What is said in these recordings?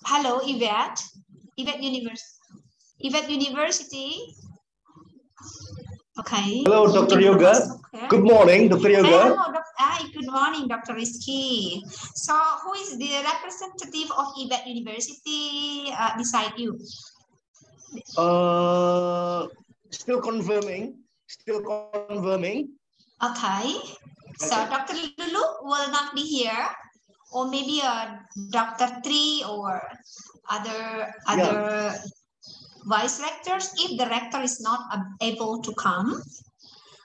Hello, Yvette. Yvette University. Okay. Hello, Dr. Yoga. Good morning, Dr. Yoga. Hello, good morning, Dr. Rizky. So, who is the representative of Yvette University beside you? Still confirming. Okay. So, Dr. Lulu will not be here, or maybe Dr. Tri or other vice rectors. If the rector is not able to come,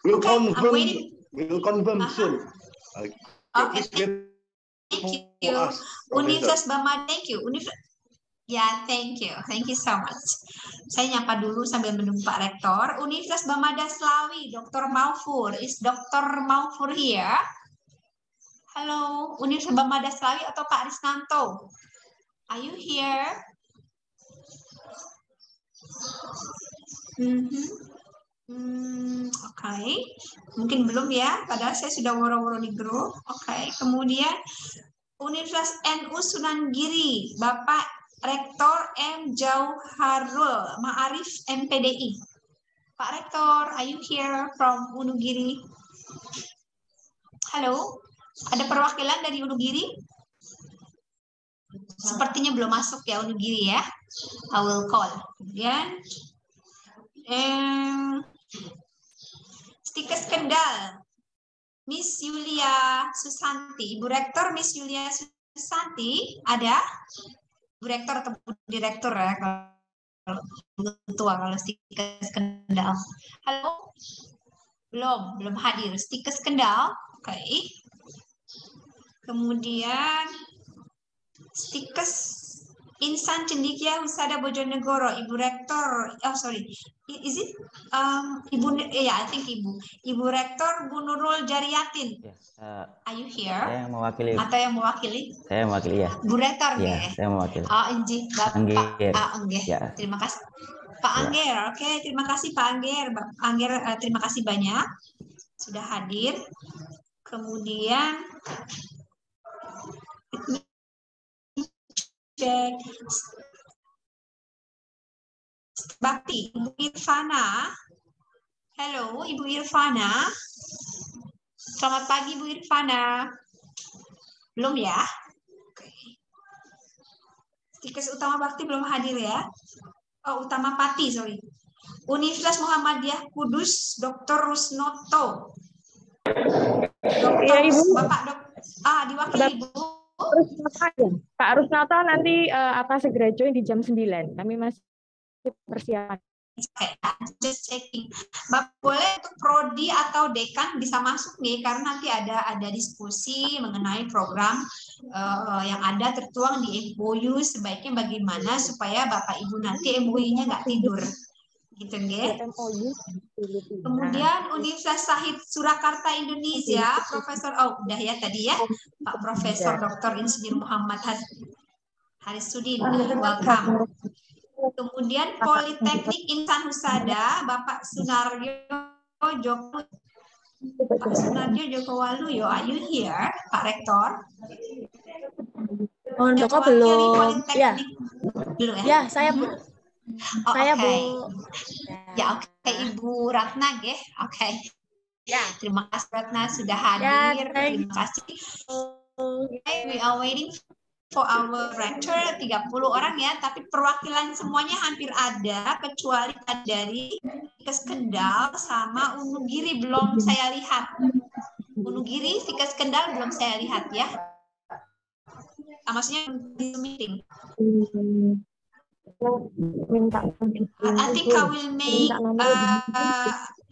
we'll okay, confirm. I'm waiting. We'll confirm soon. Okay, thank you. Universitas Bama, thank you. Ya, thank you so much. Saya nyapa dulu sambil menunggu Pak Rektor. Universitas Bamada Slawi, Dr. Maufur. Is Dr. Maufur here? Halo, Universitas Bamada Slawi atau Pak Risnanto? Are you here? Oke. Mungkin belum ya, padahal saya sudah woro-woro di grup. Oke. Kemudian Universitas NU Sunan Giri, Bapak Rektor M. Jauharul Ma'arif MPDI. Pak Rektor, are you here from Unugiri? Halo, ada perwakilan dari Unugiri? Sepertinya belum masuk ya Unugiri ya. I will call. Kemudian Stikes Kendal, Miss Yulia Susanti, Ibu Rektor Miss Yulia Susanti ada? Ibu Rektor atau Direktur ya kalau ketua kalau Stikes Kendal. Halo, belum hadir Stikes Kendal. Oke. Kemudian Stikes Insan Cendikia Husada Bojonegoro, Ibu Rektor. Oh sorry, is it Ibu? I think Ibu Rektor Bu Nurul Jariatin. Yes, Are you here? Saya yang mewakili. Atau yang mewakili? Saya mewakili ya. Bu Rektor ya. Saya mewakili. Enggih, Bapak Angger. Ya. Terima kasih. Pak Angger, oke, terima kasih Pak Angger. Angger, terima kasih banyak sudah hadir. Kemudian Bakti, Ibu Irfana. Halo, Ibu Irfana. Selamat pagi, Bu Irfana. Belum ya? Oke. Stikes Utama Bakti belum hadir ya? Oh, Utama Pati, sorry. Universitas Muhammadiyah Kudus, Dr. Rusnoto. Iya, Ibu. Bapak diwakili, Ibu. Pak Rusnoto nanti segera join di jam 9. Kami masih persiapan. Just checking. Bapak boleh untuk prodi atau dekan bisa masuk nih karena nanti ada diskusi mengenai program yang ada tertuang di MoU, sebaiknya bagaimana supaya Bapak Ibu nanti MoU-nya nggak tidur. Gitu nggih. Kemudian Universitas Syahid Surakarta Indonesia, Profesor udah ya tadi ya, Pak Profesor Dr. Insinyur Muhammad Harisuddin, welcome. Kemudian Politeknik Insan Husada, Bapak Sunaryo Joko Waluyo, are you here, Pak Rektor? Joko belum. Ya. Belum ya? Ya, saya belum. Saya belum. Ya, oke, Ibu Ratna, ya. Oke. Ya. Terima kasih Ratna sudah hadir. Terima kasih. Okay, we are waiting for our rector, 30 orang ya, tapi perwakilan semuanya hampir ada, kecuali dari Stikes Kendal sama Unugiri belum saya lihat. Unugiri, Stikes Kendal belum saya lihat ya. Maksudnya di meeting. I think I will make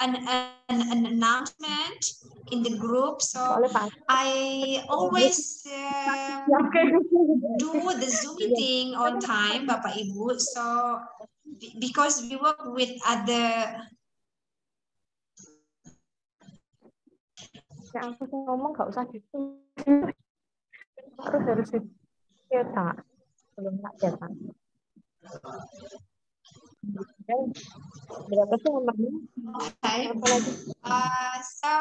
an announcement in the group. So I always do the Zoom meeting on time, Bapak Ibu. So because we work with other. Yang aku ngomong nggak usah gitu. Harus cetak. Belum tak cetak. Berapa sih nomornya? Okay. So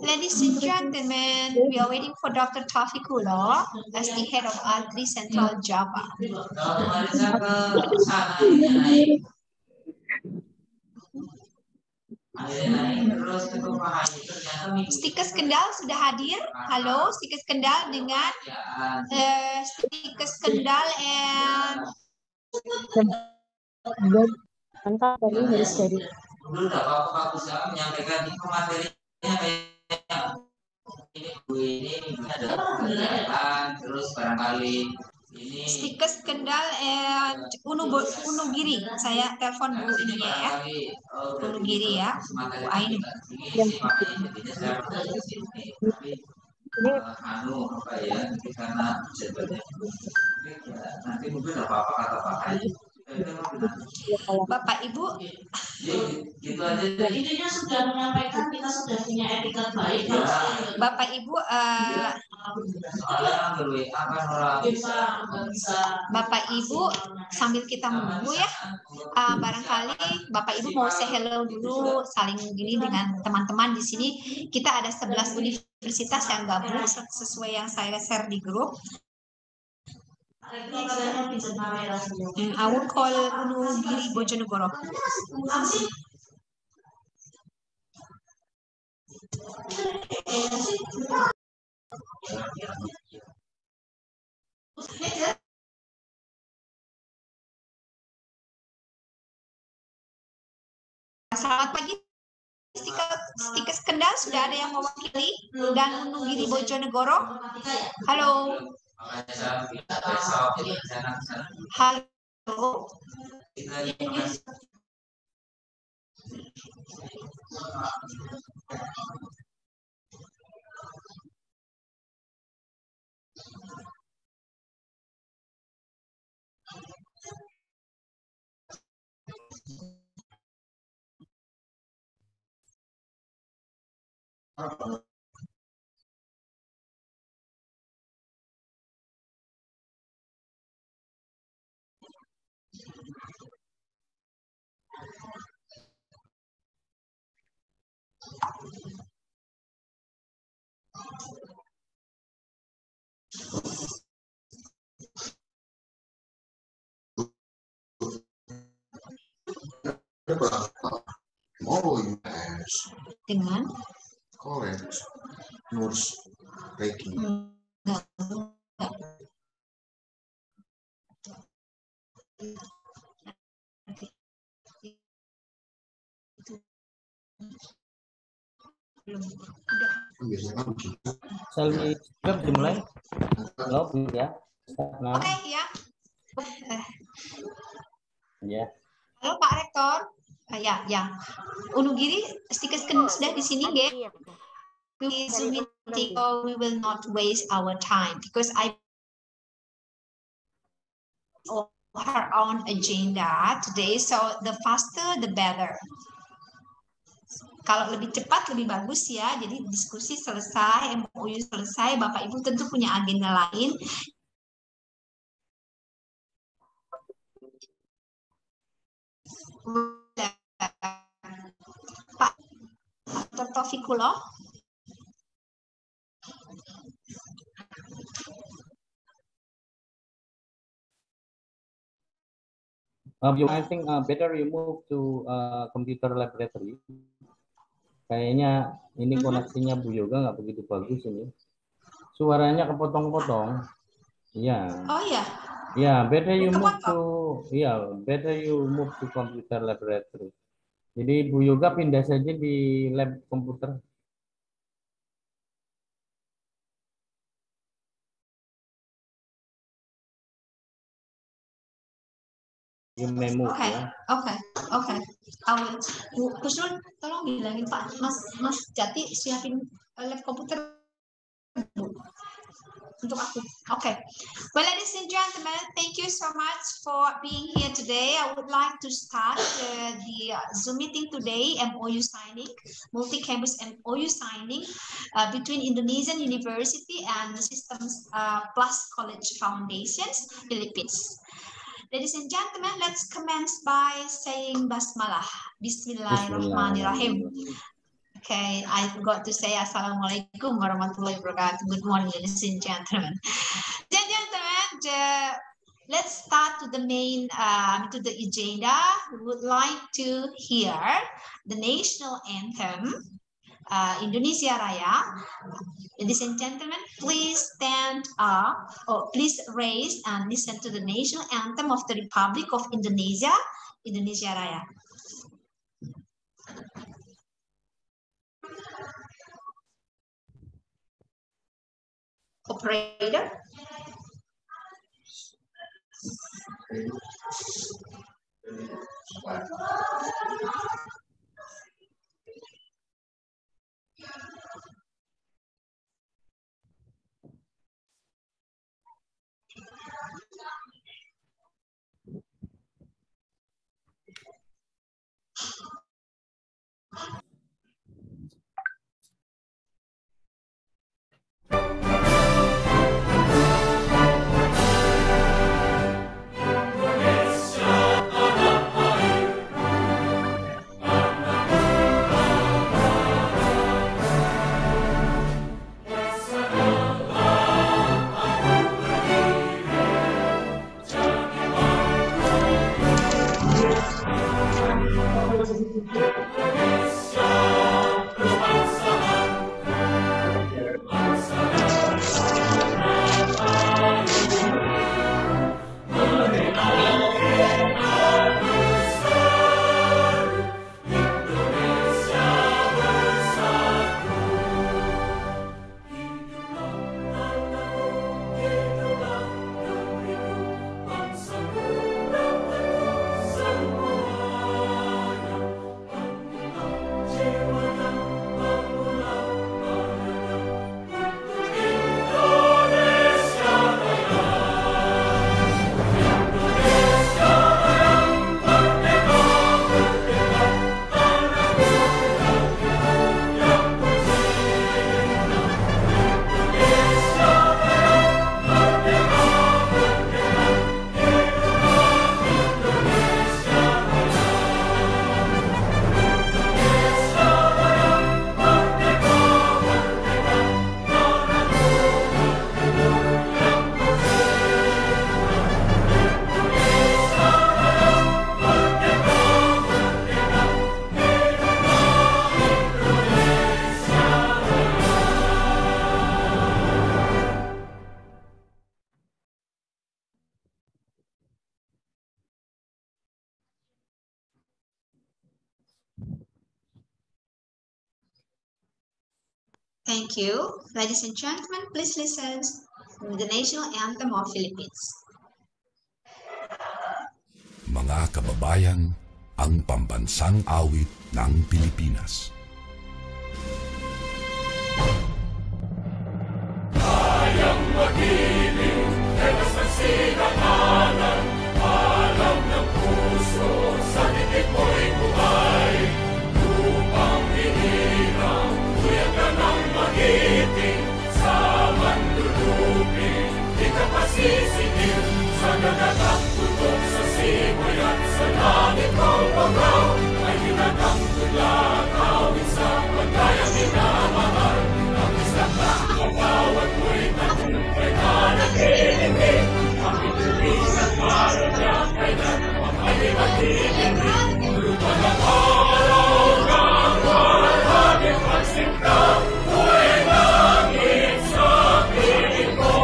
Ladies and gentlemen, we are waiting for Dr. Taufikullah as the head of R3 Central Java. Stikers Kendal sudah hadir. Halo, Stikers Kendal dengan Stikers Kendal and Mantap, tadi harus dari terus barangkali ini Stikers Kendal and Unugiri. Saya telepon Bu ininya ya. Unugiri ya. Bu Ainu. ini apa ya, karena nanti mungkin apa-apa kata Pak Haji. Bapak Ibu, Gitu aja. Intinya sudah menyampaikan kita sudah punya etikat baik. Bapak Ibu, Bapak Ibu sambil kita menunggu ya, barangkali Bapak Ibu mau say hello dulu, saling gini dengan teman-teman di sini. Kita ada 11 universitas yang gabung sesuai yang saya share di grup. I will call Unugiri Bojonegoro. Selamat pagi. Stikers Kendal sudah ada yang mewakili dan Unugiri Bojonegoro. Halo. Halo. Dengan Correct. Nurse Reiki. Shall we start dimulai? Halo, ya. Oke ya. Ya. Halo Pak Rektor. Ya. Unugiri Stikers Kendal sudah di sini, Ge. Zoom meeting, so we will not waste our time because I her own agenda today, so the faster the better. Kalau lebih cepat lebih bagus ya. Jadi diskusi selesai, MOU selesai, Bapak Ibu tentu punya agenda lain. Pak Dr. Taufikullah. I think better you move to computer laboratory. Kayaknya ini koneksinya Bu Yoga nggak begitu bagus ini. Suaranya kepotong-potong. Iya. Oh ya. Ya, better you move to computer laboratory. Jadi Bu Yoga pindah saja di lab komputer. You may move, ya. Oke. Kusnul, tolong bilangin Pak, Mas Jati siapin lab komputer untuk aku. Okay. Well, ladies and gentlemen, thank you so much for being here today. I would like to start the Zoom meeting today, MOU signing, multi-campus MOU signing between Indonesian University and Systems Plus College Foundations, Philippines. Ladies and gentlemen, let's commence by saying Basmalah. Bismillahirrahmanirrahim. Okay, I forgot to say Assalamualaikum warahmatullahi wabarakatuh. Good morning, ladies and gentlemen. Let's start to the main, to the agenda. We would like to hear the national anthem, Indonesia Raya. Ladies and gentlemen, please stand up, or please raise and listen to the national anthem of the Republic of Indonesia, Indonesia Raya. Operator. Thank you. Ladies and gentlemen, please listen to the national anthem of Philippines. Mga kababayan, ang pambansang awit ng Pilipinas. Kayang magiliw, telas ng sinakanan, alam ng puso, sa dikit mo'y buhay. Lupang hinirang, tuyag ka ng magiting, sa manlulupin, di ka pasisingil, sa gagatak tutok sa simoy at sa langit mong pagaw, ay hinatang tulad, awit sa pagkayang minamahal, ang isang ang bawat mo'y tagumpay na nag-iindig, ang itulis at parang niya, kailan ang iba-ibig, lupa ng araw ng walhabing pagsinta, buhay langit sa piling ko.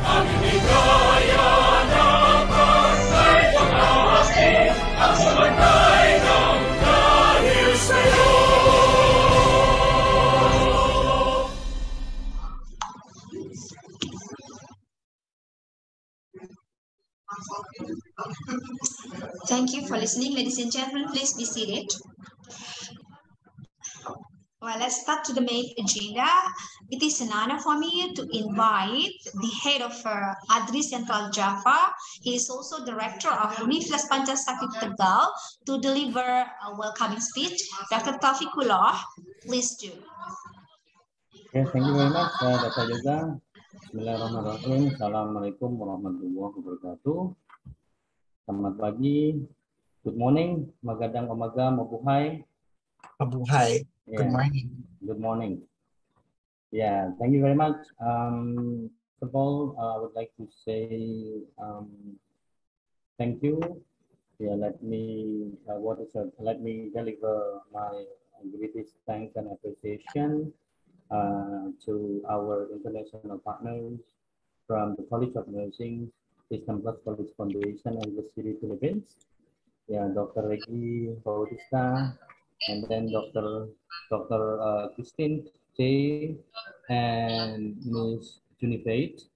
Ang hindi kaya ng pagkay pag-asin, ang sumantay ng dahil sa'yo. Thank you for listening, ladies and gentlemen. Please be seated. Well, let's start to the main agenda. It is an honor for me to invite the head of ADRI Central Java. He is also director of Universitas Pancasakti Tegal to deliver a welcoming speech. Dr. Taufikullah, please do. Okay, thank you very much, Dr. Yoga. Bismillahirrahmanirrahim. Assalamualaikum warahmatullahi wabarakatuh. Selamat pagi, good morning, magadang umaga, mabuhay. Hi. Good Yeah. morning. Good morning. Yeah, thank you very much. First of all, I would like to say thank you. Yeah, let me let me deliver my greatest thanks and appreciation to our international partners from the College of Nursing, System Plus College Foundation, and the City Philippines. Yeah, Dr. Regi Bautista, and then Dr. Christine J. and Ms. Junifate.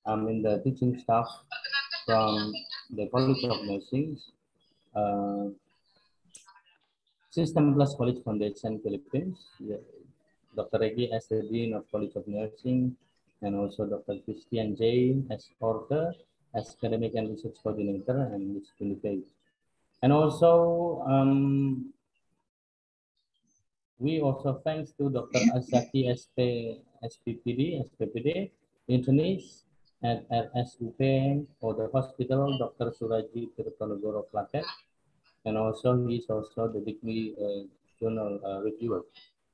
I'm in the teaching staff from the College of Nursing, uh, System Plus College Foundation, Philippines. Yeah. Dr. Regi as the Dean of College of Nursing, and also Dr. Christian J. as author, as Academic and Research Coordinator, and Ms. Junifate. And also, we also thanks to Dr. Azaki SPPD, internist at RSUP or the hospital, Dr. Suraji Tirtonegoro Klaten, and also he is also the degree journal reviewer.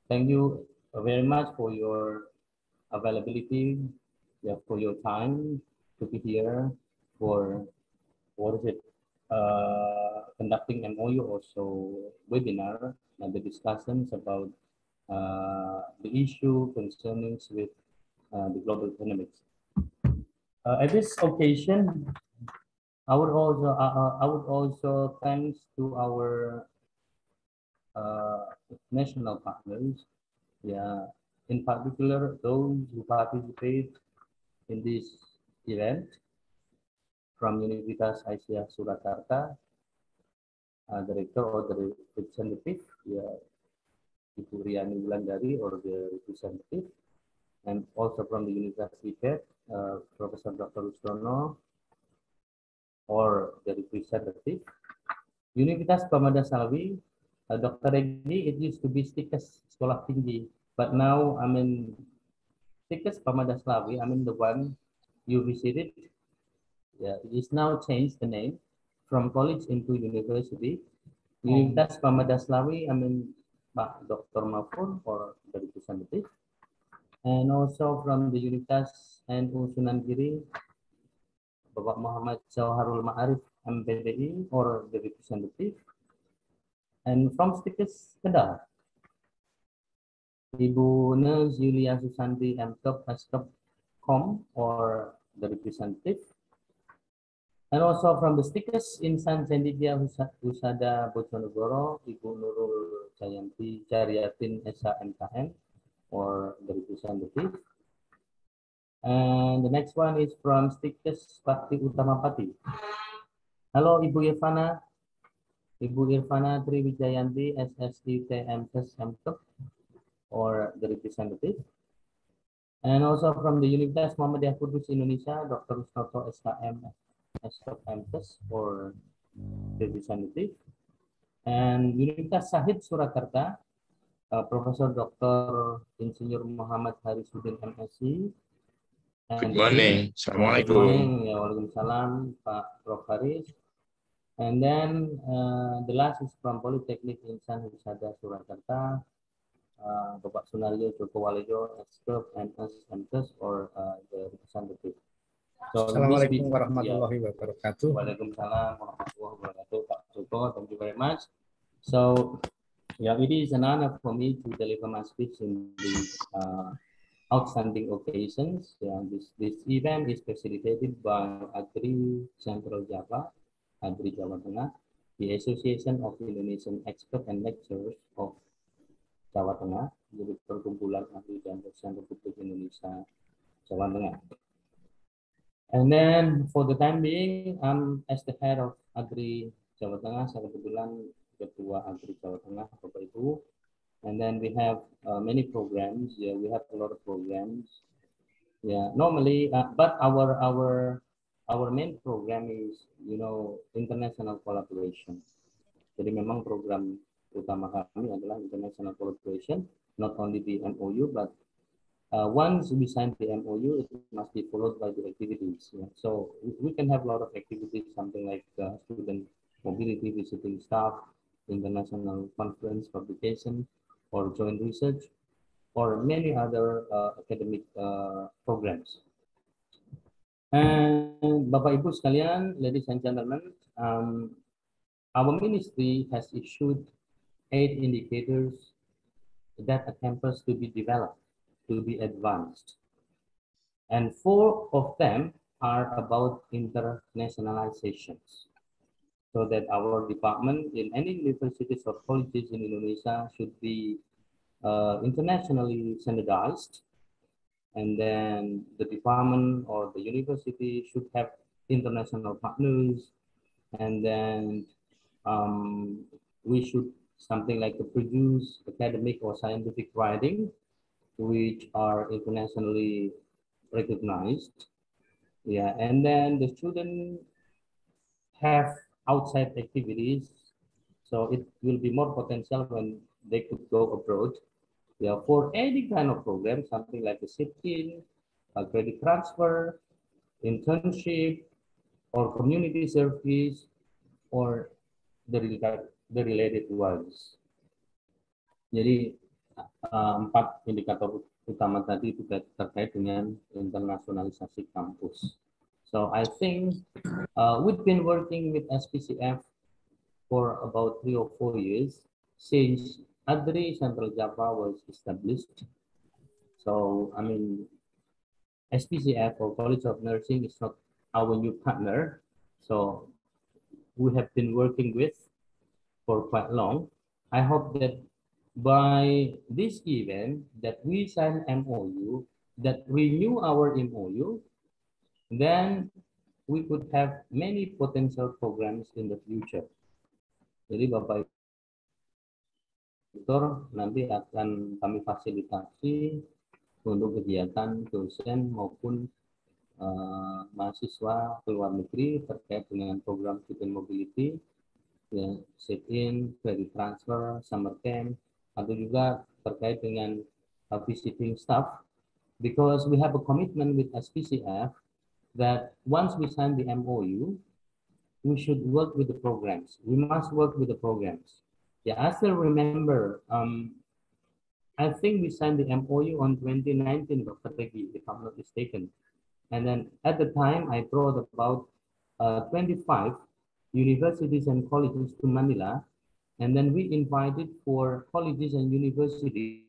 Thank you very much for your availability, for your time to be here for conducting MOU also webinar and the discussions about the issue concerning with the global pandemics. At this occasion, I would also thanks to our national partners, yeah, in particular those who participate in this event from Universitas Aisyah Surakarta, director or the representative, yeah, Ibu Riani Wulandari or the representative, and also from the University, Professor Dr. Rusdono or the representative. Universitas Pamada Salwi, Dr. Regi, it used to be Stikas Sekolah Tinggi, but now I'm in Stikas Pamada Slawi, I'm in the one you visited. Yeah, it is now changed the name from college into university. Universitas Pamada Slawi, I mean Dr. Mafun or the representative. And also from the Universitas NU Sunan Giri, Bapak Muhammad Jauharul Ma'arif MPDI or the representative. And from Stikas Tegal, Ibu Nels Yulia Susanti MTop Askop.com or the representative. And also from the Stikas Insan Cendidya Husada Bojonegoro, Ibu Nurul Jayanti Jariatin Esa MKM or the representative. And the next one is from Stikas Bakti Utamapati. Hello, Ibu Irfana. Ibu Irfana Triwijayanti SSI TMS MTop or the representative. And also from the Universitas Muhammadiyah Kudus Indonesia, Dr. Rusnoto SKM SKMS or representative. And Universitas Sahid Surakarta, Profesor Dr. Insinyur Muhammad Harisuddin MSc. Good morning. Assalamualaikum. Good morning. Ya, Waalaikumsalam, Pak Prof. Haris. And then the last is from Polytechnic Insan Husada Surakarta, Bapak Sunario Joko Walejo, expert MS or the representative. So Assalamualaikum warahmatullahi wabarakatuh. Waalaikumsalam warahmatullahi wabarakatuh, Pak Joko. Thank you very much. So, yeah, it is an honor for me to deliver my speech in these outstanding occasions. Yeah, this event is facilitated by AGRI Central Java, AGRI Jawa Tengah, the Association of Indonesian Experts and Lecturers of Jawa Tengah, jadi perkumpulan ahli dan dosen Republik Indonesia Jawa Tengah. And then for the time being, I'm as the head of AGRI Jawa Tengah, saya kebetulan ketua AGRI Jawa Tengah, Bapak Ibu. And then we have many programs. Yeah, we have a lot of programs. Yeah, normally, but our main program is, you know, international collaboration. Jadi memang program utama kami adalah international collaboration, not only the MOU, but once we sign the MOU, it must be followed by the activities. Yeah. So we can have a lot of activities, something like student mobility, visiting staff, international conference, publication, or joint research, or many other academic programs. And Bapak Ibu sekalian, ladies and gentlemen, our ministry has issued 8 indicators that a campus to be developed, to be advanced. And 4 of them are about internationalizations. So that our department in any universities or colleges in Indonesia should be internationally standardized. And then the department or the university should have international partners. And then we should something like to produce academic or scientific writing, which are internationally recognized. Yeah, and then the student have outside activities, so it will be more potential when they could go abroad. Yeah, for any kind of program, something like a sit-in, a credit transfer, internship, or community service, or the related ones. Jadi 4 indikator utama tadi itu terkait dengan internasionalisasi kampus. So I think we've been working with SPCF for about 3 or 4 years since ADRI Central Java was established. So I mean, SPCF or College of Nursing is not our new partner. So we have been working with for quite long. I hope that by this event that we sign MOU, that renew our MOU, then we could have many potential programs in the future. Jadi Bapak Ibu nanti akan kami fasilitasi untuk kegiatan dosen maupun mahasiswa ke luar negeri terkait dengan program student mobility, ya, sit-in, credit transfer, summer camp, atau juga terkait dengan visiting staff, because we have a commitment with SPCF that once we sign the MOU, we should work with the programs. We must work with the programs. Yeah, I still remember, I think we signed the MOU on 2019, Dr. Tegi, if I'm not mistaken. And then at the time, I brought about 25 universities and colleges to Manila. And then we invited for colleges and universities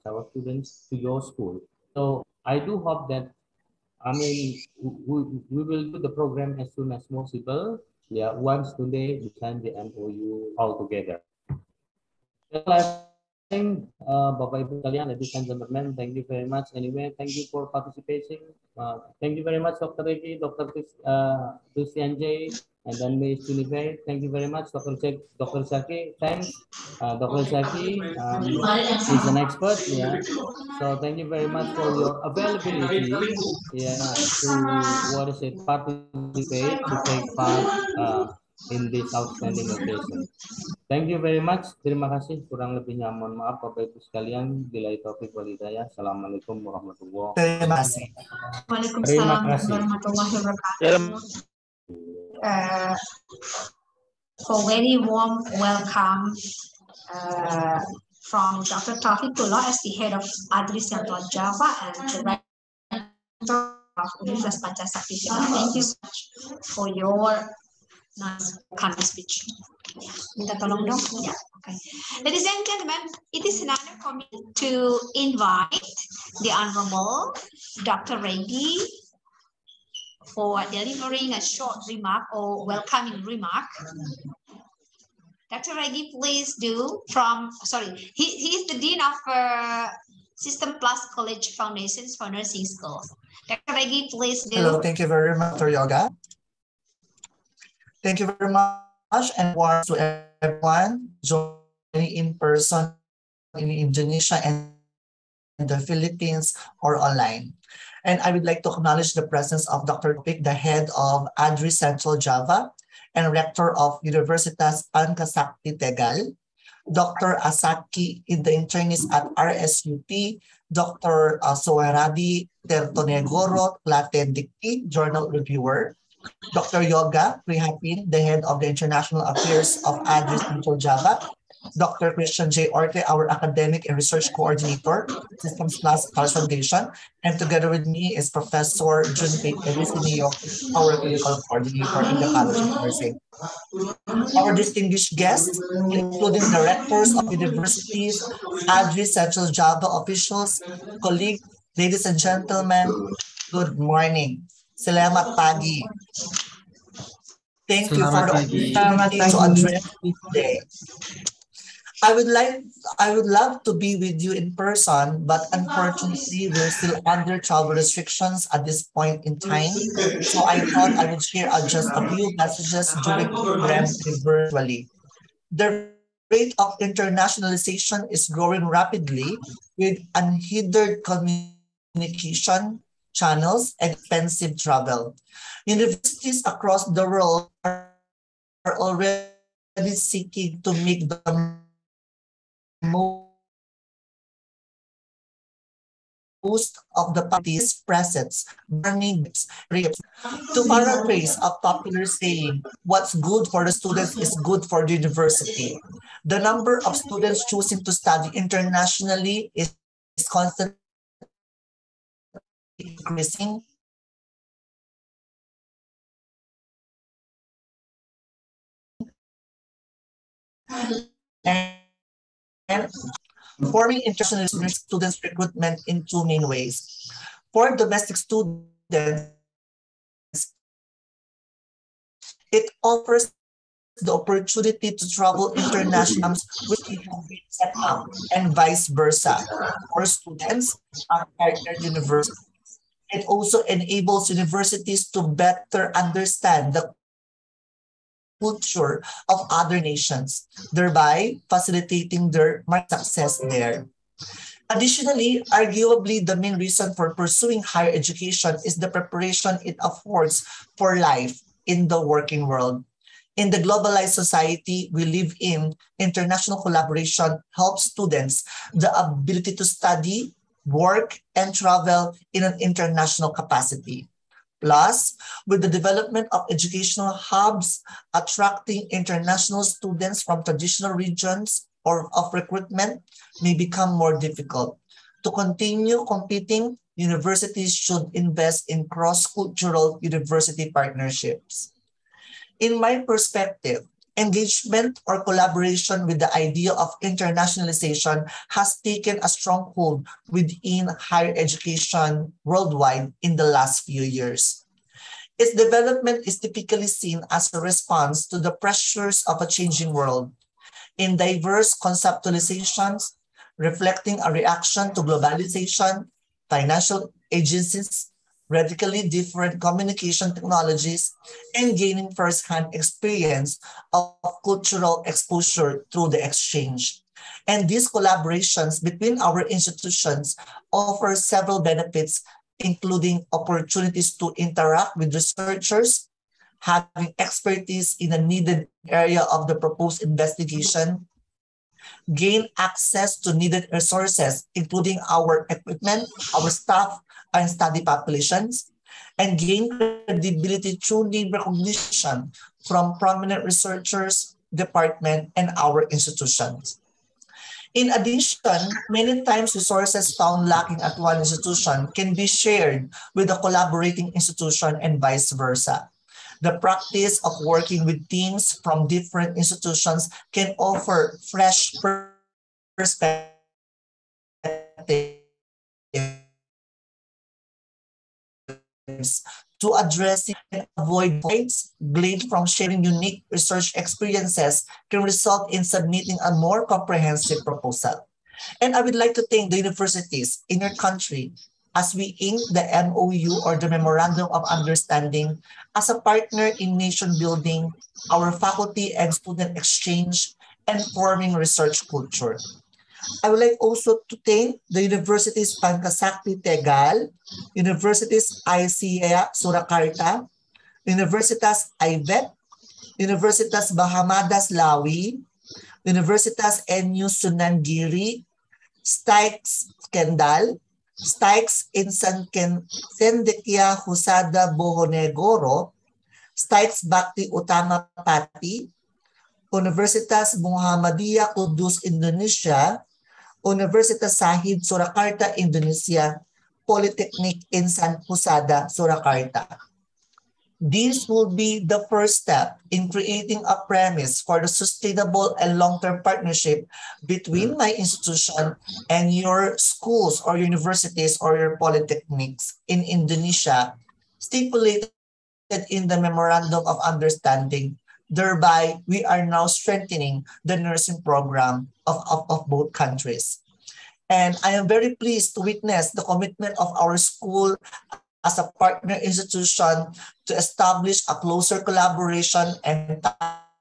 our students to your school. So I do hope that, I mean, we will do the program as soon as possible. Yeah, once today we sign the MOU all together. Bapak Ibu sekalian, ladies and gentlemen, thank you very much. Anyway, thank you for participating. Thank you very much, Dr. Regi, Dr. Christian J, and then Ms. Junifer. Thank you very much, Dr. Zaki. Thanks, Dr. Zaki. He's an expert. Yeah. So thank you very much for your availability. Yeah, to participate, to take part in this outstanding occasion. Thank you very much. Terima kasih. Kurang lebihnya mohon maaf Bapak Ibu sekalian. Billahi taufiq wal hidayah. Assalamualaikum warahmatullahi wabarakatuh. Terima kasih. Waalaikumsalam warahmatullahi wabarakatuh. For very warm welcome from Dr. Taufiqullah as the head of ADRI Central Java and the director of Universitas Pancasakti. Thank you so much for your nice kind of speech. Minta tolong dong. Yeah. Okay. Ladies and gentlemen, it is an honor for me to invite the Honorable Dr. Regi for delivering a short remark or welcoming remark. Dr. Regi, please do he is the Dean of System Plus College Foundations for Nursing Schools. Dr. Regi, please do. Hello, thank you very much, Dr. Yoga. Thank you very much, and warm to everyone joining in person in Indonesia and the Philippines or online. And I would like to acknowledge the presence of Dr. Pik, the head of ADRI Central Java and rector of Universitas Pancasakti Tegal, Dr. Asaki, the internist at RSUP, Dr. Soeradi Tertonegoro, Latin Dicti, journal reviewer, Dr. Yoga Prihapin, the head of the International Affairs of ADRI Central Java, Dr. Christian J. Orte, our academic and research coordinator, Systems Plus College Foundation, and together with me is Professor Junpei Elisinio, our clinical coordinator in the College of Nursing. Our distinguished guests, including the rectors of universities, ADRI Central Java officials, colleagues, ladies and gentlemen, good morning. Selamat pagi. Thank you for the opportunity to address you today. I would love to be with you in person, but unfortunately, we're still under travel restrictions at this point in time. So I thought I would share just a few messages during the program virtually. The rate of internationalization is growing rapidly with unhindered communication channels and expensive travel. Universities across the world are already seeking to make the most of the parties presence, burning rapes. To paraphrase a popular saying, what's good for the students is good for the university. The number of students choosing to study internationally is constantly increasing. And forming international students recruitment in two main ways. For domestic students, it offers the opportunity to travel internationally, which have been set up, and vice versa. For students at partner universities, it also enables universities to better understand the culture of other nations, thereby facilitating their market success there. Additionally, arguably, the main reason for pursuing higher education is the preparation it affords for life in the working world. In the globalized society we live in, international collaboration helps students the ability to study, work, and travel in an international capacity. Plus, with the development of educational hubs, attracting international students from traditional regions or of recruitment may become more difficult. To continue competing, universities should invest in cross-cultural university partnerships. In my perspective, engagement or collaboration with the idea of internationalization has taken a strong hold within higher education worldwide in the last few years. Its development is typically seen as a response to the pressures of a changing world, in diverse conceptualizations, reflecting a reaction to globalization, financial agencies, radically different communication technologies, and gaining first-hand experience of cultural exposure through the exchange. And these collaborations between our institutions offer several benefits, including opportunities to interact with researchers, having expertise in a needed area of the proposed investigation, gain access to needed resources, including our equipment, our staff, and study populations, and gain credibility through name recognition from prominent researchers, department, and our institutions. In addition, many times resources found lacking at one institution can be shared with a collaborating institution and vice versa. The practice of working with teams from different institutions can offer fresh perspectives to addressing and avoid points gleaned from sharing unique research experiences can result in submitting a more comprehensive proposal. And I would like to thank the universities in your country as we ink the MOU or the Memorandum of Understanding as a partner in nation building, our faculty and student exchange, and forming research culture. I would like also to thank the Universities Pancasakti Tegal, Universities ICEA Surakarta, Universitas IVET, Universitas Bahamadas Lawi, Universitas NU Sunan Giri, Stikes Kendal, Stikes Sendekia Husada Bohonegoro, Stikes Bhakti Utama Pati, Universitas Muhammadiyah Kudus Indonesia, Universitas Sahid Surakarta Indonesia, Polytechnic Insan Husada Surakarta. This will be the first step in creating a premise for the sustainable and long-term partnership between my institution and your schools or universities or your polytechnics in Indonesia, stipulated in the Memorandum of Understanding. Thereby, we are now strengthening the nursing program of both countries. And I am very pleased to witness the commitment of our school as a partner institution to establish a closer collaboration and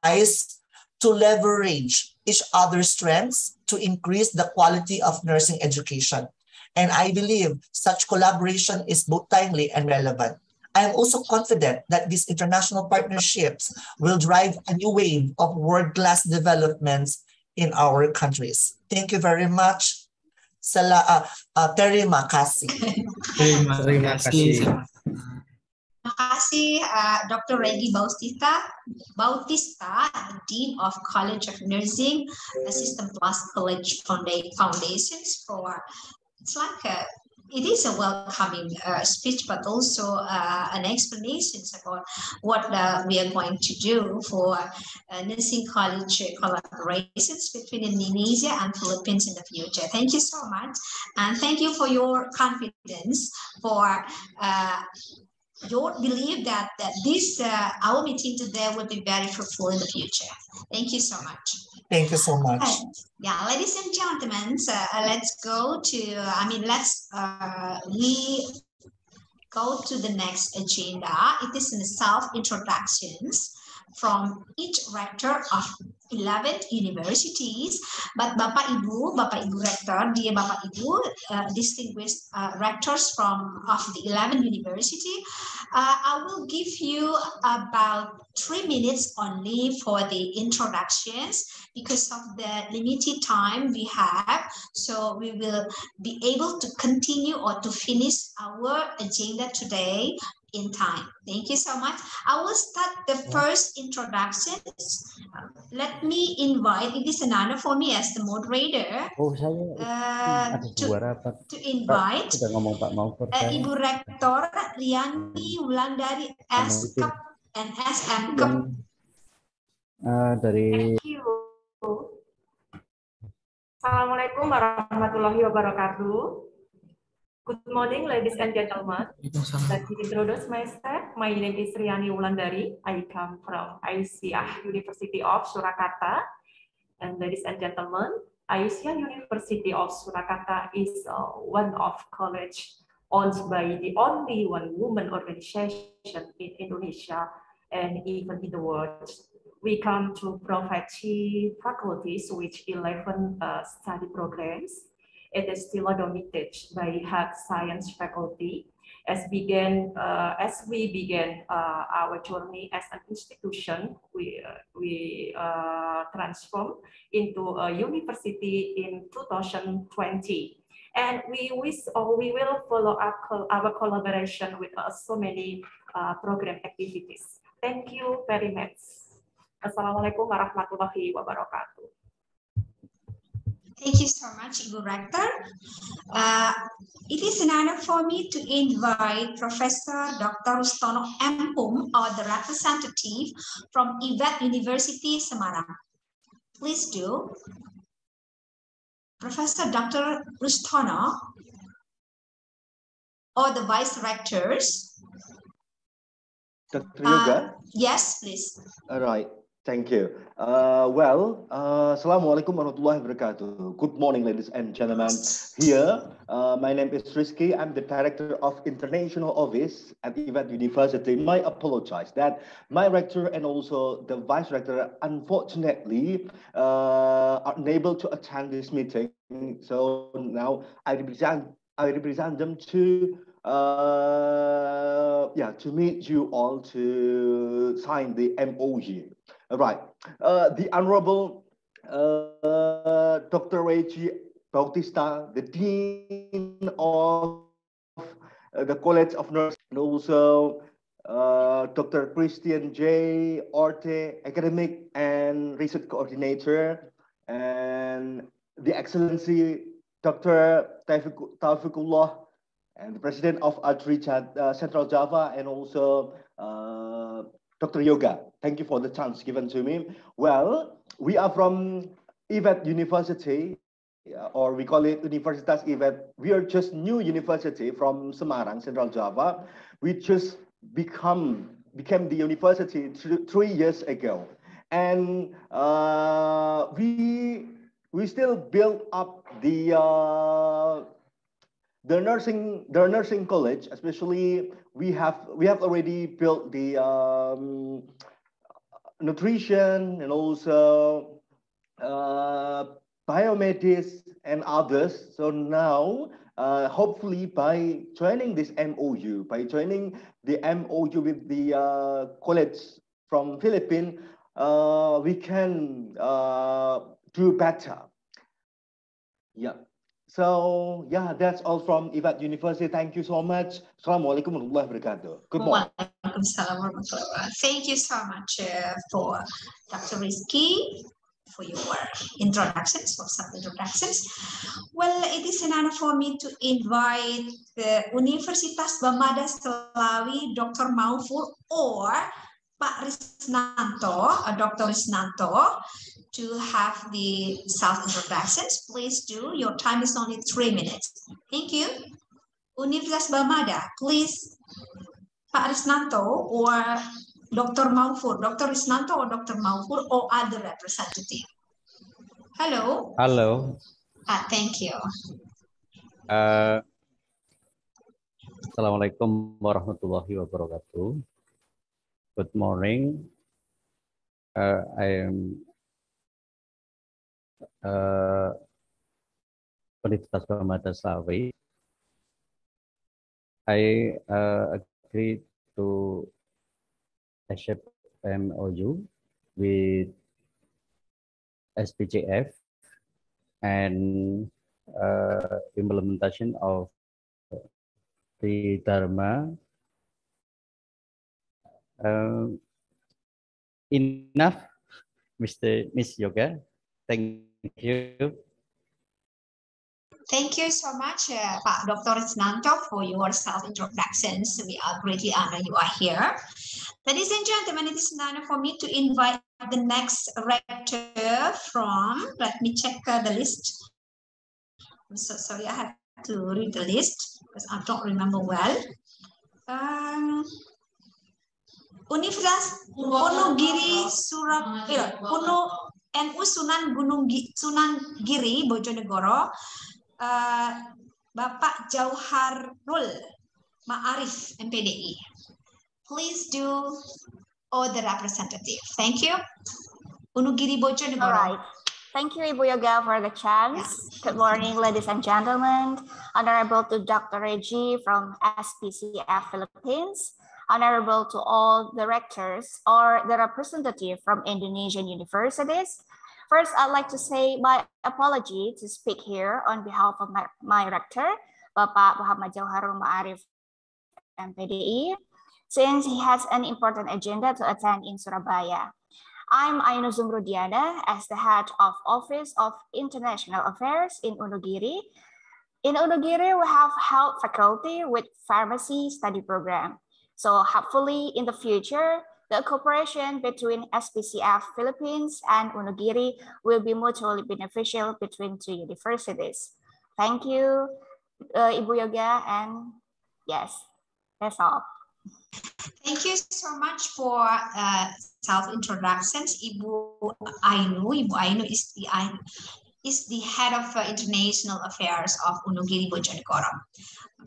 ties to leverage each other's strengths to increase the quality of nursing education. And I believe such collaboration is both timely and relevant. I am also confident that these international partnerships will drive a new wave of world-class developments in our countries. Thank you very much. Terima kasih. Terima kasih. Terima kasih Dr. Regi Bautista, the Dean of College of Nursing, Assistant Plus College Foundations for, it is a welcoming speech, but also an explanation about what we are going to do for nursing college collaborations between Indonesia and Philippines in the future. Thank you so much. And thank you for your confidence, for your belief that this our meeting today will be very fruitful in the future. Thank you so much. Thank you so much. Yeah, ladies and gentlemen, let's go to, we go to the next agenda. It is in the self-introductions from each rector of 11 universities, but Bapak Ibu Rector, dear Bapak Ibu, distinguished rectors of the 11 university, I will give you about 3 minutes only for the introductions because of the limited time we have. So we will be able to continue or to finish our agenda today in time. Thank you so much. I will start the first introductions. Let me invite, it is an honor for me as the moderator to invite Ibu Rektor Riani Wulandari S.Kep and SM.Kep. Thank you. Assalamualaikum warahmatullahi wabarakatuh. Good morning, ladies and gentlemen. Let me introduce myself. My name is Riani Wulandari. I come from ICEA University of Surakarta. And ladies and gentlemen, ICEA University of Surakarta is one of college owned by the only one woman organization in Indonesia and even in the world. We come to provide 3 faculties with 11 study programs. It is still dominated by health science faculty. As we began our journey as an institution, we transformed into a university in 2020, and we will follow up our collaboration with so many program activities. Thank you very much. Assalamualaikum warahmatullahi wabarakatuh. Thank you so much, Ibu Rector. It is an honor for me to invite Professor Dr. Rustono Empum, or the representative from IVET University, Semarang. Please do. Professor Dr. Rustono, or the Vice Rectors, Dr. Yoga? Yes, please. All right. Thank you. Assalamualaikum warahmatullahi wabarakatuh. Good morning, ladies and gentlemen. Here, my name is Rizky. I'm the Director of International Office at Ivat University. I apologize that my rector and also the Vice Rector, unfortunately, are unable to attend this meeting. So now I represent them to to meet you all to sign the MoU. All right. The Honorable Dr. Reggie Bautista, the Dean of the College of Nurses, and also Dr. Christian J. Orte, Academic and Research Coordinator, and the Excellency Dr. Taufikullah, and the President of Central Java, and also Dr. Yoga. Thank you for the chance given to me. Well, we are from Ivat University, or we call it Universitas Ivat. We are just new university from Semarang, Central Java. We just became the university 3 years ago, and we still build up the nursing college. Especially we have already built the nutrition and also biomedics and others. So now hopefully by joining this MoU, with the college from Philippines, we can do better. Yeah. So yeah, that's all from Ivat University. Thank you so much. Assalamualaikum warahmatullahi wabarakatuh. Good morning. Thank you so much for Dr. Rizky for your introductions, for some introductions. Well, it is an honor for me to invite the Universitas Bamada Selawi, Dr. Maufur, or Pak Risnanto, Dr. Risnanto, to have the self-introductions. Please do. Your time is only 3 minutes. Thank you. Universitas Bamada, please, Pak Risnanto or Dr. Maufur, Dr. Risnanto or Dr. Maufur or other representative. Hello. Hello. Thank you. Assalamualaikum warahmatullahi wabarakatuh. Good morning. I am Universitas Bamada Selawi. I agreed to accept MoU with SPJF and implementation of the Dharma. Enough, Miss Yoga. Thank you. Thank you so much, Pak Dr. Risnanto, for your self-introductions. We are greatly honored you are here. Ladies and gentlemen, it is an honor for me to invite the next rector from, let me check the list. I'm so sorry, I have to read the list because I don't remember well. Universitas Wonogiri Surabaya, NU Sunan Giri Bojonegoro, Bapak Jauharul Ma'arif MPDI. Please do all the representative. Thank you. Unugiri Bojonegoro. All right. Thank you, Ibu Yoga, for the chance. Yes. Good morning, ladies and gentlemen. Honorable to Dr. Reggie from SPCF Philippines. Honorable to all directors or the representative from Indonesian universities. First, I'd like to say my apology to speak here on behalf of my rector, Bapak Muhammad Jauharul Ma'arif MPDI, since he has an important agenda to attend in Surabaya. I'm Ainu Zumrudiana as the head of Office of International Affairs in Unugiri. In Unugiri, we have health faculty with pharmacy study program. So hopefully in the future, the cooperation between SPCF Philippines and Unugiri will be mutually beneficial between two universities. Thank you, Ibu Yoga, and yes, that's all. Thank you so much for self-introductions, Ibu Ainu. Ibu Ainu is the head of international affairs of Unogiri Bojonegoro.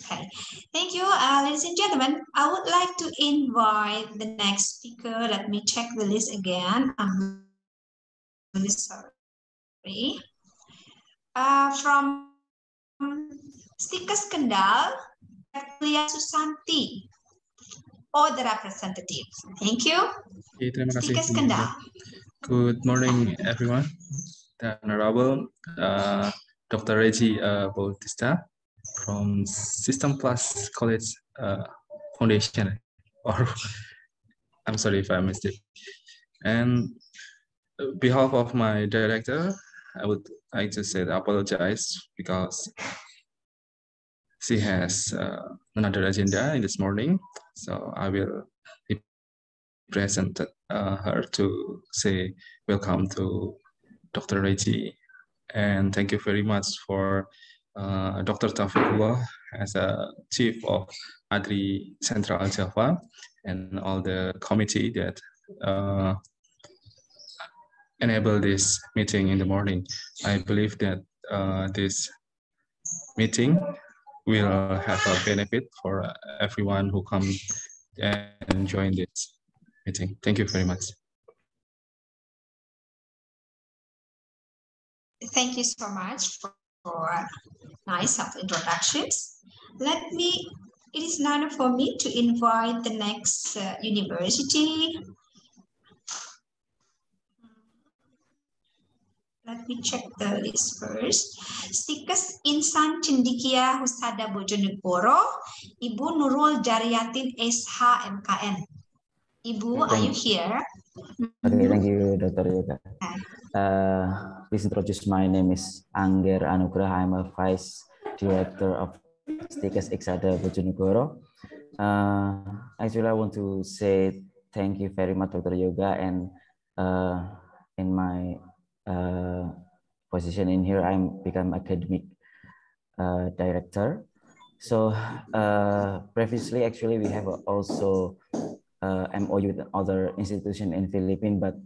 Okay, thank you, ladies and gentlemen. I would like to invite the next speaker. Let me check the list again. I'm really sorry. From Stikas Kendal, Lia Susanti, or the representative. Thank you. Okay, terima kasih. Stikas Kendal. Good morning, everyone. The Honorable Dr. Reggie Bautista from System Plus College Foundation, or I'm sorry if I missed it. And on behalf of my director, I would like to say apologize because she has another agenda in this morning. So I will present her to say welcome to Dr. Reggie, and thank you very much for Dr. Taufikullah as a chief of ADRI Central Java and all the committee that enable this meeting in the morning. I believe that this meeting will have a benefit for everyone who come and join this meeting. Thank you very much. Thank you so much for nice introductions. It is now for me to invite the next university. Let me check the list first. Stikas Insan Cendikia Husada Bojonegoro, Ibu Nurul Jariyatin SH MKN. Ibu, are you here? Okay, thank you, Dr. Yoga. Please introduce, my name is Angger Anugrah. I'm a Vice Director of Stikas Iksada Bojonegoro. Actually, I want to say thank you very much, Dr. Yoga, and in my position in here, I'm become academic director. So previously, actually, we have also MOU with other institution in Philippines, but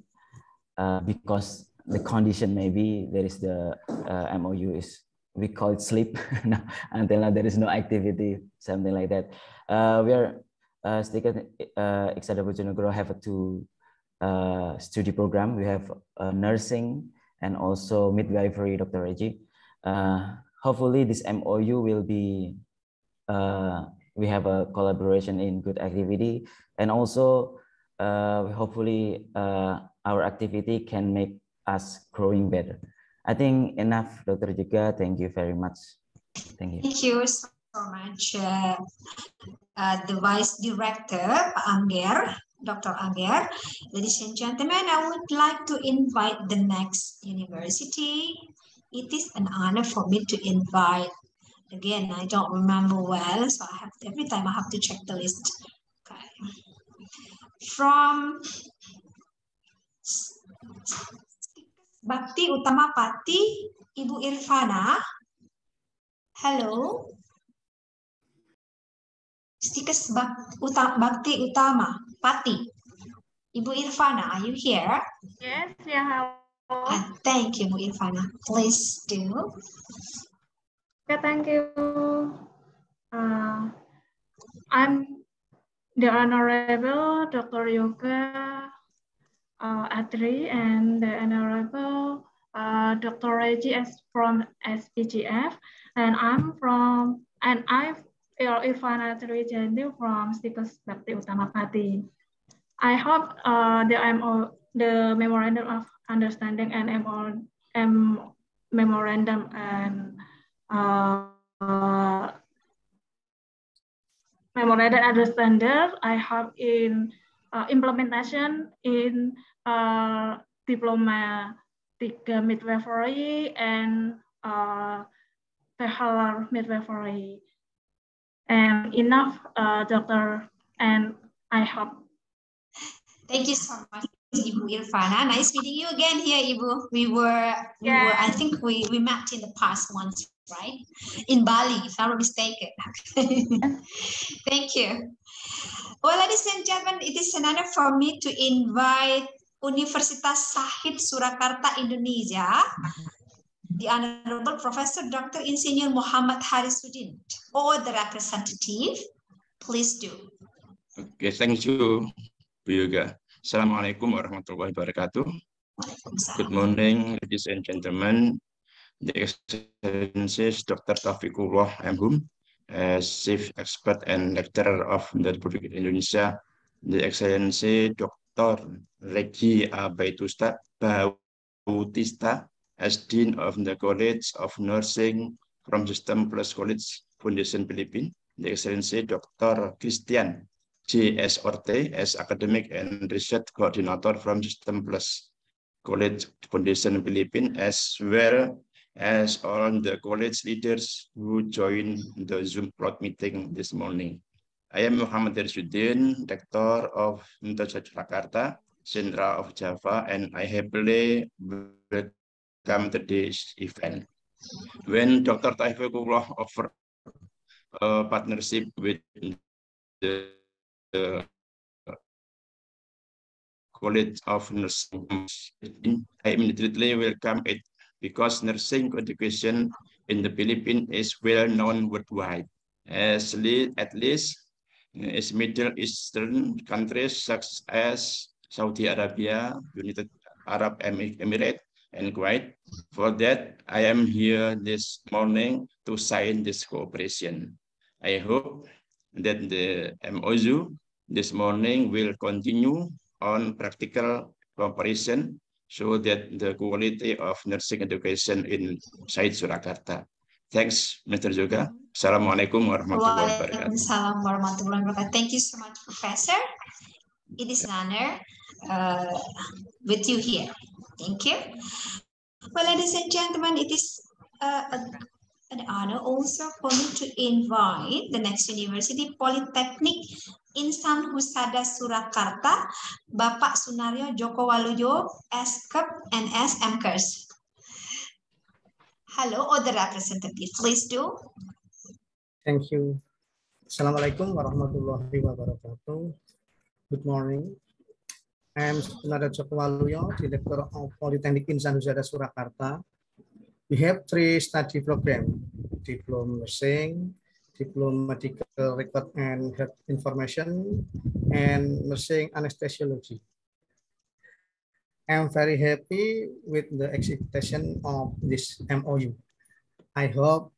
because the condition maybe there is the MOU is, we call it sleep. Now, until now there is no activity, something like that. We are Stikas Iksada Bojonegoro have a two study program. We have nursing and also midwifery, Dr. Reggie. Hopefully this MOU will be, we have a collaboration in good activity, and also hopefully our activity can make us growing better. I think enough, Dr. Juga. Thank you very much. Thank you. Thank you so much, the Vice Director, Angger, Dr. Angger. Ladies and gentlemen, I would like to invite the next university. It is an honor for me to invite. Again, I don't remember well, so every time I have to check the list. Okay. From Bakti Utama Pati, Ibu Irfana. Hello. Stikas Bakti Utama Pati, Ibu Irfana, are you here? Yes, yeah. Thank you, Ibu Irfana. Please do. Okay, thank you. I'm the Honorable Dr. Yoga Adri and the Honorable Dr. Reggie from SPGF, and I'm Irfana Adri Jandu from Stikas Bakti Utama Pati. I hope the Memorandum of Understanding and Memorandum and Memorandum Understanding I have in implementation in diplomatic midwifery and Tegal midwifery. And enough, doctor, and I hope. Thank you so much, Ibu Irfana. Nice meeting you again here, Ibu. We were I think we met in the past once, right? In Bali, if I'm not mistaken. Thank you. Well, ladies and gentlemen, it is an honor for me to invite Universitas Sahid Surakarta, Indonesia, the Honorable Professor Dr. Insinyur Muhammad Harisuddin, or the representative. Please do. Okay, thank you, Bu Yoga. Assalamualaikum warahmatullahi wabarakatuh. Good morning, ladies and gentlemen. The Excellencies Dr. Taufikullah MHUM, as Chief Expert and Lecturer of the Republic of Indonesia, the Excellency Dr. Regi Bautista, as Dean of the College of Nursing from System Plus College Foundation Philippines, the Excellency Dr. Christian J.S. Orte, as Academic and Research Coordinator from System Plus College Foundation Philippines, as well as all the college leaders who joined the Zoom plot meeting this morning. I am Muhammad Harisuddin, Rector of Untitled Chapter, Central of Java, and I happily welcome today's event. When Dr. Taufikullah offered a partnership with the College of Nursing, I immediately welcome it, because nursing education in the Philippines is well known worldwide, at least as Middle Eastern countries such as Saudi Arabia, United Arab Emirates, and Kuwait. For that, I am here this morning to sign this cooperation. I hope that the MOU this morning will continue on practical cooperation, so that the quality of nursing education in Sahid Surakarta. Thanks, Mr. Yoga. Assalamualaikum warahmatullahi wabarakatuh. Waalaikumsalam warahmatullahi wabarakatuh. Thank you so much, Professor. It is an honor with you here. Thank you. Well, ladies and gentlemen, it is an honor also for me to invite the next university, Politeknik Insan Husada Surakarta, Bapak Sunaryo Joko Waluyo, SKEP and SMKers. Hello, other representative, please do. Thank you. Assalamualaikum warahmatullahi wabarakatuh. Good morning. I am Sunaryo Joko Waluyo, Director of Politeknik Insan Husada Surakarta. We have 3 study programs: Diploma Nursing, Diploma Medical Record and Health Information, and Nursing Anesthesiology. I am very happy with the execution of this MOU. I hope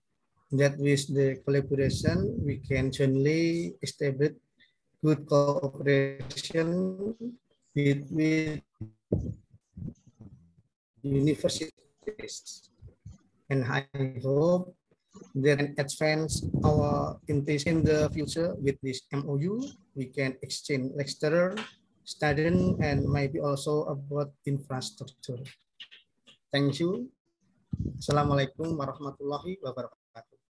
that with the collaboration, we can jointly establish good cooperation between universities. And I hope that can advance our intention in the future with this MOU. We can exchange lecturer, student, and maybe also about infrastructure. Thank you. Assalamualaikum warahmatullahi wabarakatuh.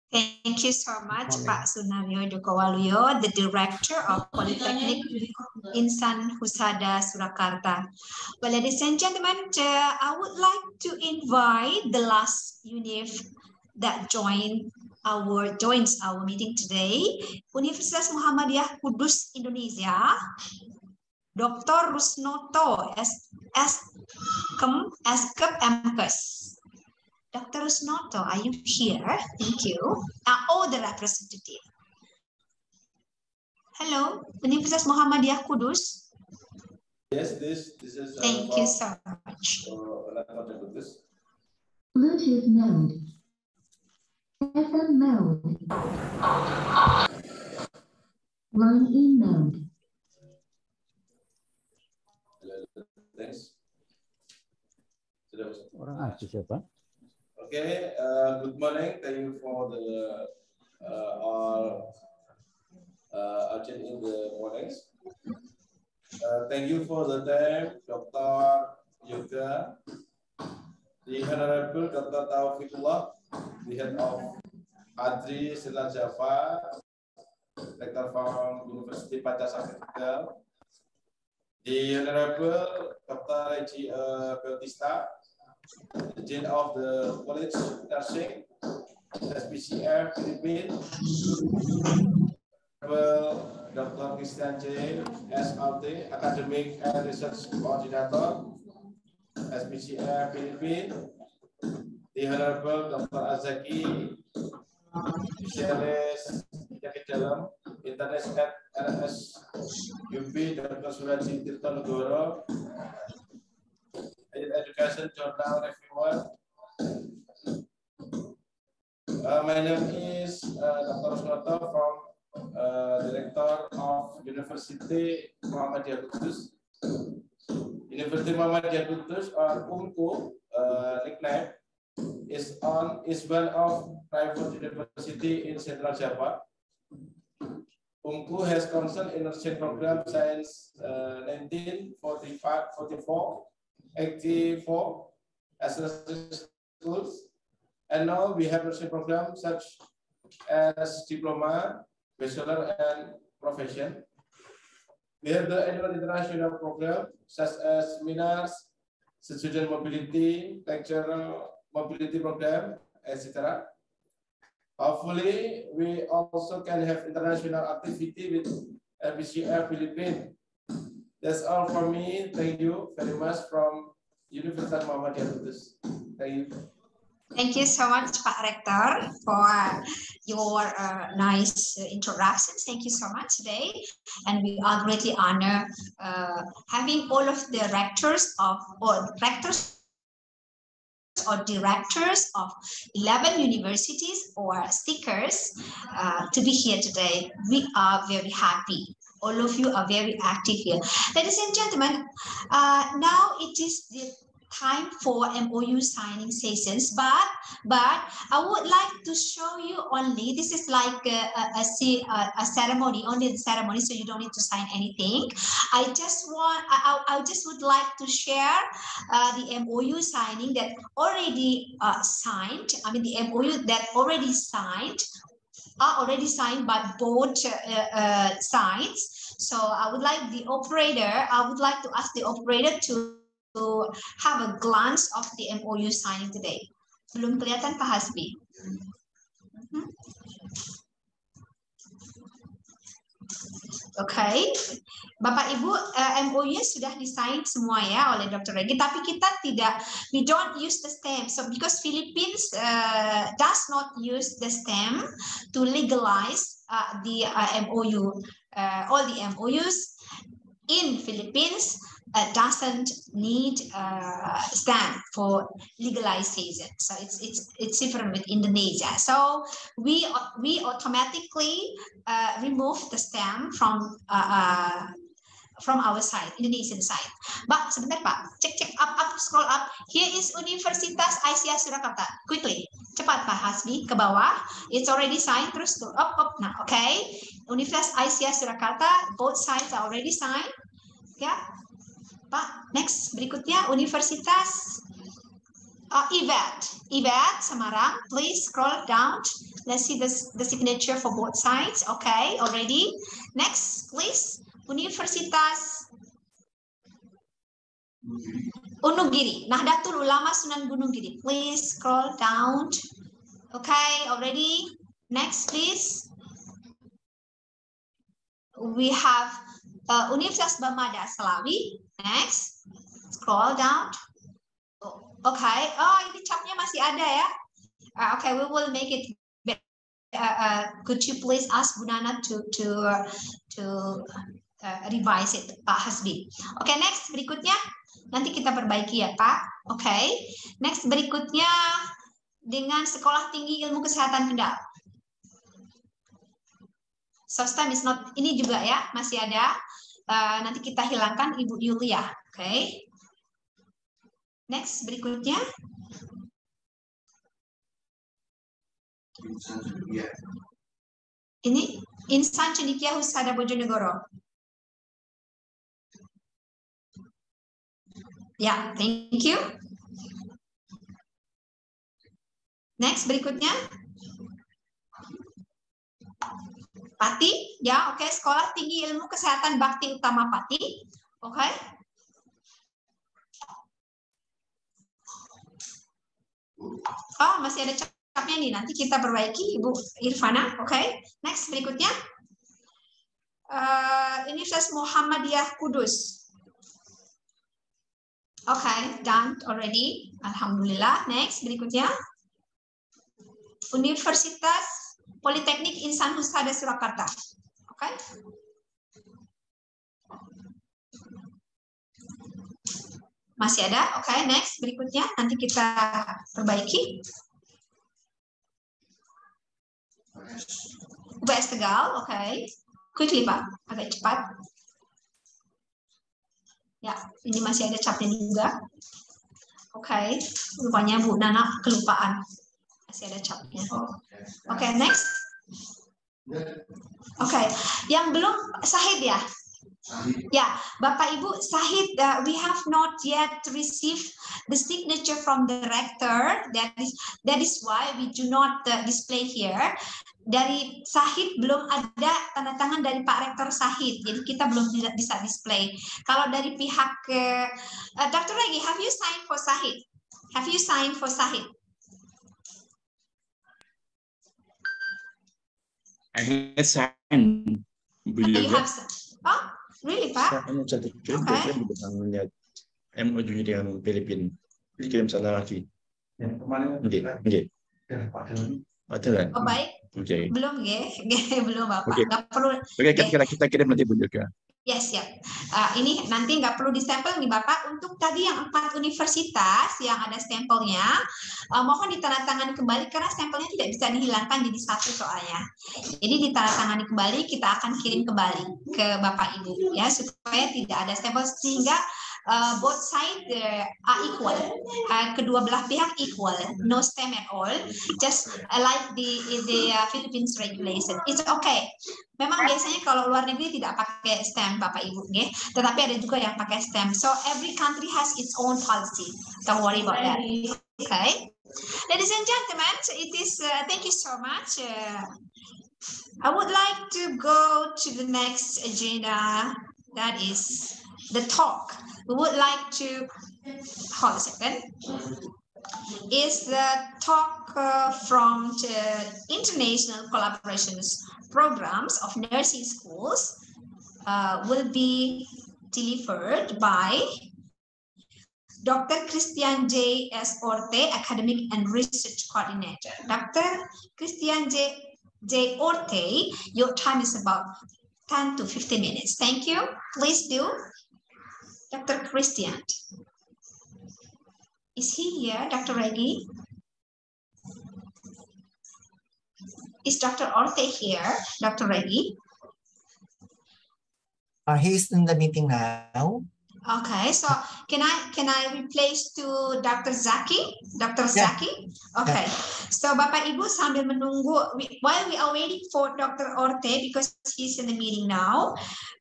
Thank you so much, Pak Sunaryo Joko Waluyo, the Director of Politeknik Insan Husada Surakarta. Well, ladies and gentlemen, I would like to invite the last univ that joins our meeting today, Universitas Muhammadiyah Kudus Indonesia, Dr. Rusnoto, SKEP MKes. Dr. Rusnoto, are you here? Thank you. All the representative. Hello, Universitas Muhammadiyah Kudus. Yes, this is. Thank you so much. Bluetooth mode. FM mode. Line in mode. Thanks. Orang asli siapa? Okay, good morning. Thank you for the all attend in the mornings. Thank you for the time, Dr. Yoga, the Honorable Dr. Taufikullah, the head of Adri Central Java, Rector from University Pancasakti Tegal, the Honorable Dr. Regi Bautista, the Dean of the College of Nursing, SPCF Philippines, Dr. Christian J. SLT, Academic and Research Coordinator, SPCF Philippines. The Honorable Dr. Azaki, Spesialis Penyakit Dalam, Internet at RS UP, Dr. Suraji Tirtonegoro, Education Journal Reviewer. My name is Dr. Rosnoto from Director of University Muhammadiyah Kudus. University Muhammadiyah Kudus or UMKU nickname is one of private university in Central Java. UMKU has concerned in nursing program since 1984 as nursing schools, and now we have nursing programs such as diploma, bachelor, and profession. We have the annual international program such as seminars, student mobility, lecturer mobility program, etc. Hopefully, we also can have international activity with FBCF Philippines. That's all from me. Thank you very much from Universitas Muhammadiyah Kudus. Thank you. Thank you so much, Pak Rector, for your nice introductions. Thank you so much today. And we are greatly honored having all of the rectors or directors of 11 universities or speakers to be here today. We are very happy. All of you are very active here. Ladies and gentlemen, now it is the time for MOU signing sessions, but I would like to show you only, this is like a ceremony, only the ceremony, so you don't need to sign anything. I just would like to share the MOU signing that already signed. I mean the MOU that already signed are already signed by both sides. So I would like the operator, I would like to ask the operator to have a glance of the MOU signing today. Belum kelihatan Pak Hasbi. Okay, Bapak Ibu, MOU sudah disign semua ya oleh Dr. Regi, tapi kita tidak, we don't use the stamp. So because Philippines does not use the stamp to legalize the MOU, all the MOUs in Philippines doesn't need stamp for legalization. So it's different with Indonesia. So we automatically remove the stamp from our side, Indonesian side. Pak, sebentar Pak, cek up, scroll up. Here is Universitas Aisyah Surakarta. Quickly, cepat Pak Hasbi ke bawah. It's already signed. Terus go up. Nah, okay. Universitas Aisyah Surakarta, both sides are already signed. Ya. Pak, next berikutnya Universitas IVET Semarang. Please scroll down. Let's see the signature for both sides. Okay, already. Next, please. Universitas Unugiri, Nahdlatul Ulama Sunan Gunung Giri. Please scroll down. Okay, already. Next, please. We have Universitas Bamada Selawi. Next, scroll down. Okay. Oh, ini capnya masih ada ya. Okay, we will make it. Could you please ask Bu Nana to revise it, Pak Hasbi? Okay, next berikutnya nanti kita perbaiki ya Pak. Okay, next berikutnya dengan Sekolah Tinggi Ilmu Kesehatan Kendal. Sostem is not, ini juga ya masih ada. Nanti kita hilangkan Ibu Yulia. Okay. Next berikutnya. Ini Insan Cendekia Husada Bojonegoro. Ya, thank you. Next berikutnya. Pati, ya, oke. Sekolah Tinggi Ilmu Kesehatan Bakti Utama Pati, oke. Oh, masih ada capnya nih. Nanti kita perbaiki, Ibu Irfana, oke. Next berikutnya. Universitas Muhammadiyah Kudus. Okay, done already. Alhamdulillah. Next, berikutnya. Universitas Politeknik Insan Husada Surakarta. Okay. Masih ada? Oke, next. Berikutnya nanti kita perbaiki. UBS Tegal, oke. Quickly, Pak. Agak cepat. Ya, ini masih ada capnya juga. Oke, rupanya Bu Nana kelupaan. Masih ada capnya. Oke, next. Oke, yang belum Sahid ya? Ya, Bapak Ibu Sahid, we have not yet received the signature from the rector. That is why we do not display here. Dari Sahid belum ada tanda tangan dari Pak Rektor Sahid, jadi kita belum bisa display. Kalau dari pihak Dr. Regi, have you signed for Sahid? Have you signed for Sahid? I have signed. You have oh, really, Pak? Okay. MOU dengan Filipina. Dikirim sana lagi. Oke. Ada nggak? Oh, baik. Okay. Belum ya, belum Bapak. Okay. Nggak perlu. Oke, kita kirim nanti Bu juga. Yes, ya. Ini nanti nggak perlu distempel nih Bapak. Untuk tadi yang 4 universitas yang ada stempelnya, mohon ditandatangani kembali karena stempelnya tidak bisa dihilangkan jadi satu soalnya. Jadi ditandatangani kembali, kita akan kirim kembali ke Bapak Ibu ya supaya tidak ada stempel sehingga both side are equal. Kedua belah pihak equal, no stamp at all. Just like the Philippines regulation. It's okay. Memang biasanya kalau luar negeri tidak pakai stamp Bapak Ibu, ya. Tetapi ada juga yang pakai stamp. So every country has its own policy. Don't worry about that. Okay. Ladies and gentlemen, it is. Thank you so much. I would like to go to the next agenda. That is the talk. We would like to hold a second. Is the talk from the international collaborations programs of nursing schools will be delivered by Dr. Christian J. S. Orte, Academic and Research Coordinator. Dr. Christian J. Orte, your time is about 10 to 15 minutes. Thank you. Please do. Dr. Christian. Is he here, Dr. Regi? Is Dr. Orte here, Dr. Regi? He's in the meeting now. Okay, so can I replace to Dr. Zaki? Dr. Zaki? Okay, so Bapak Ibu sambil menunggu, while we are waiting for Dr. Orte because he's in the meeting now,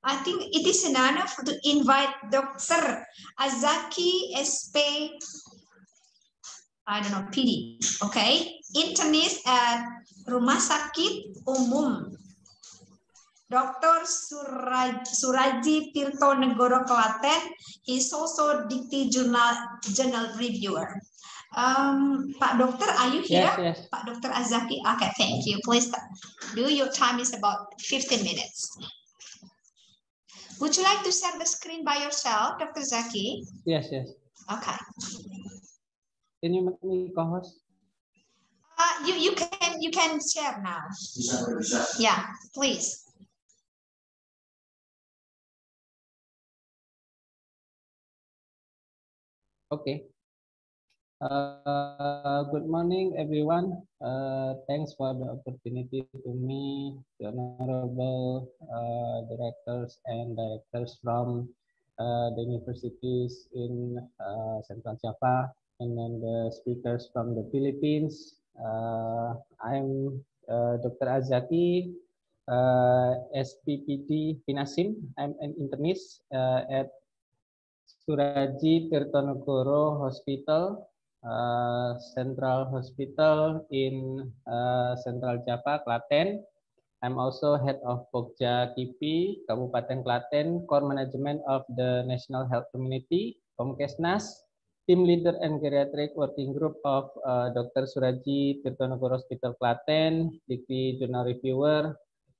I think it is an honor to invite Dr. Azaki SP, I don't know, PD, okay? Internist at Rumah Sakit Umum. Dr. Suraji Tirto Negoro Klaten, he's also Dikti Journal Reviewer. Pak Dokter, are you here? Yes. Pak Dokter Azaki, okay, thank you. Please do. Your time is about 15 minutes. Would you like to share the screen by yourself, Dr. Zaki? Yes. Okay. Can you make me co-host? You can share now. Yeah, please. Okay. Good morning, everyone. Thanks for the opportunity to me, the honorable directors and directors from the universities in Central Java, and then the speakers from the Philippines. I'm Dr. Azaki, SPPD Pinasim. I'm an internist at Suraji Tirtonegoro Hospital, Central Hospital in Central Java, Klaten. I'm also head of Pokja KIPI, Kabupaten Klaten, Core Management of the National Health Community, Komkesnas, Team Leader and Geriatric Working Group of Dr. Suraji Tirtonegoro Hospital Klaten, Dikti Journal Reviewer,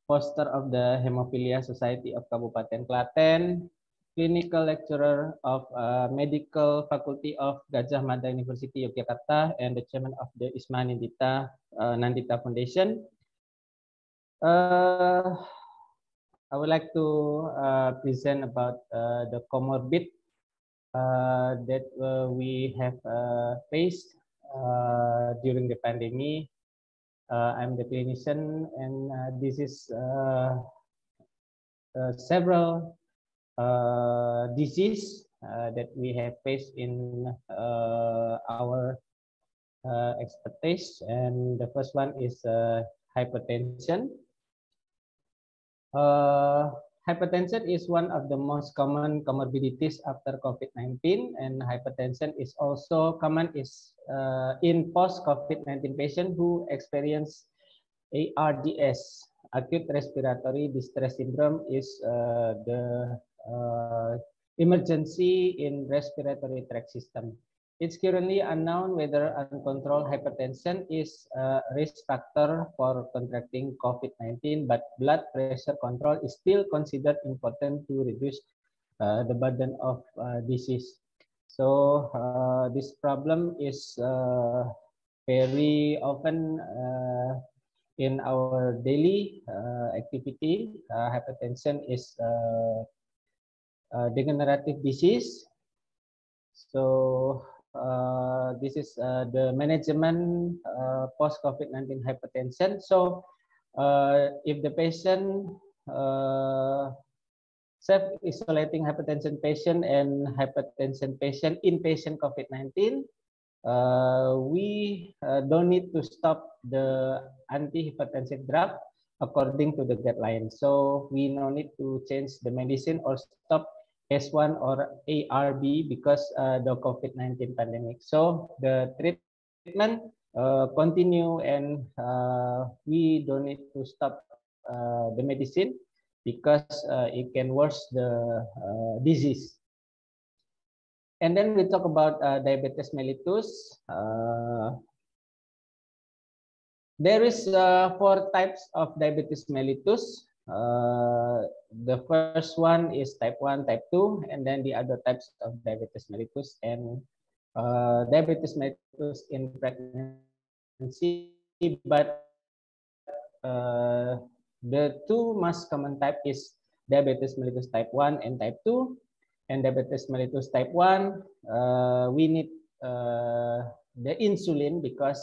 Foster of the Hemophilia Society of Kabupaten Klaten, clinical lecturer of Medical Faculty of Gajah Mada University Yogyakarta, and the chairman of the Isma Nandita Foundation. I would like to present about the comorbid that we have faced during the pandemic. I'm the clinician, and this is several disease that we have faced in our expertise, and the first one is hypertension. Hypertension is one of the most common comorbidities after COVID-19, and hypertension is also common in post-COVID-19 patients who experience ARDS, acute respiratory distress syndrome, is the emergency in respiratory tract system. It's currently unknown whether uncontrolled hypertension is a risk factor for contracting COVID-19, but blood pressure control is still considered important to reduce the burden of disease. So this problem is very often in our daily activity. Hypertension is a degenerative disease. So this is the management post-COVID-19 hypertension. So if the patient, self-isolating hypertension patient and hypertension patient inpatient COVID-19, we don't need to stop the antihypertensive drug according to the guidelines. So we no need to change the medicine or stop S1 or ARB because the COVID-19 pandemic. So the treatment continue, and we don't need to stop the medicine because it can worsen the disease. And then we talk about diabetes mellitus. There is 4 types of diabetes mellitus. The first one is type 1, type 2, and then the other types of diabetes mellitus. And diabetes mellitus in pregnancy, but the 2 most common type is diabetes mellitus type 1 and type 2. And diabetes mellitus type 1, we need the insulin because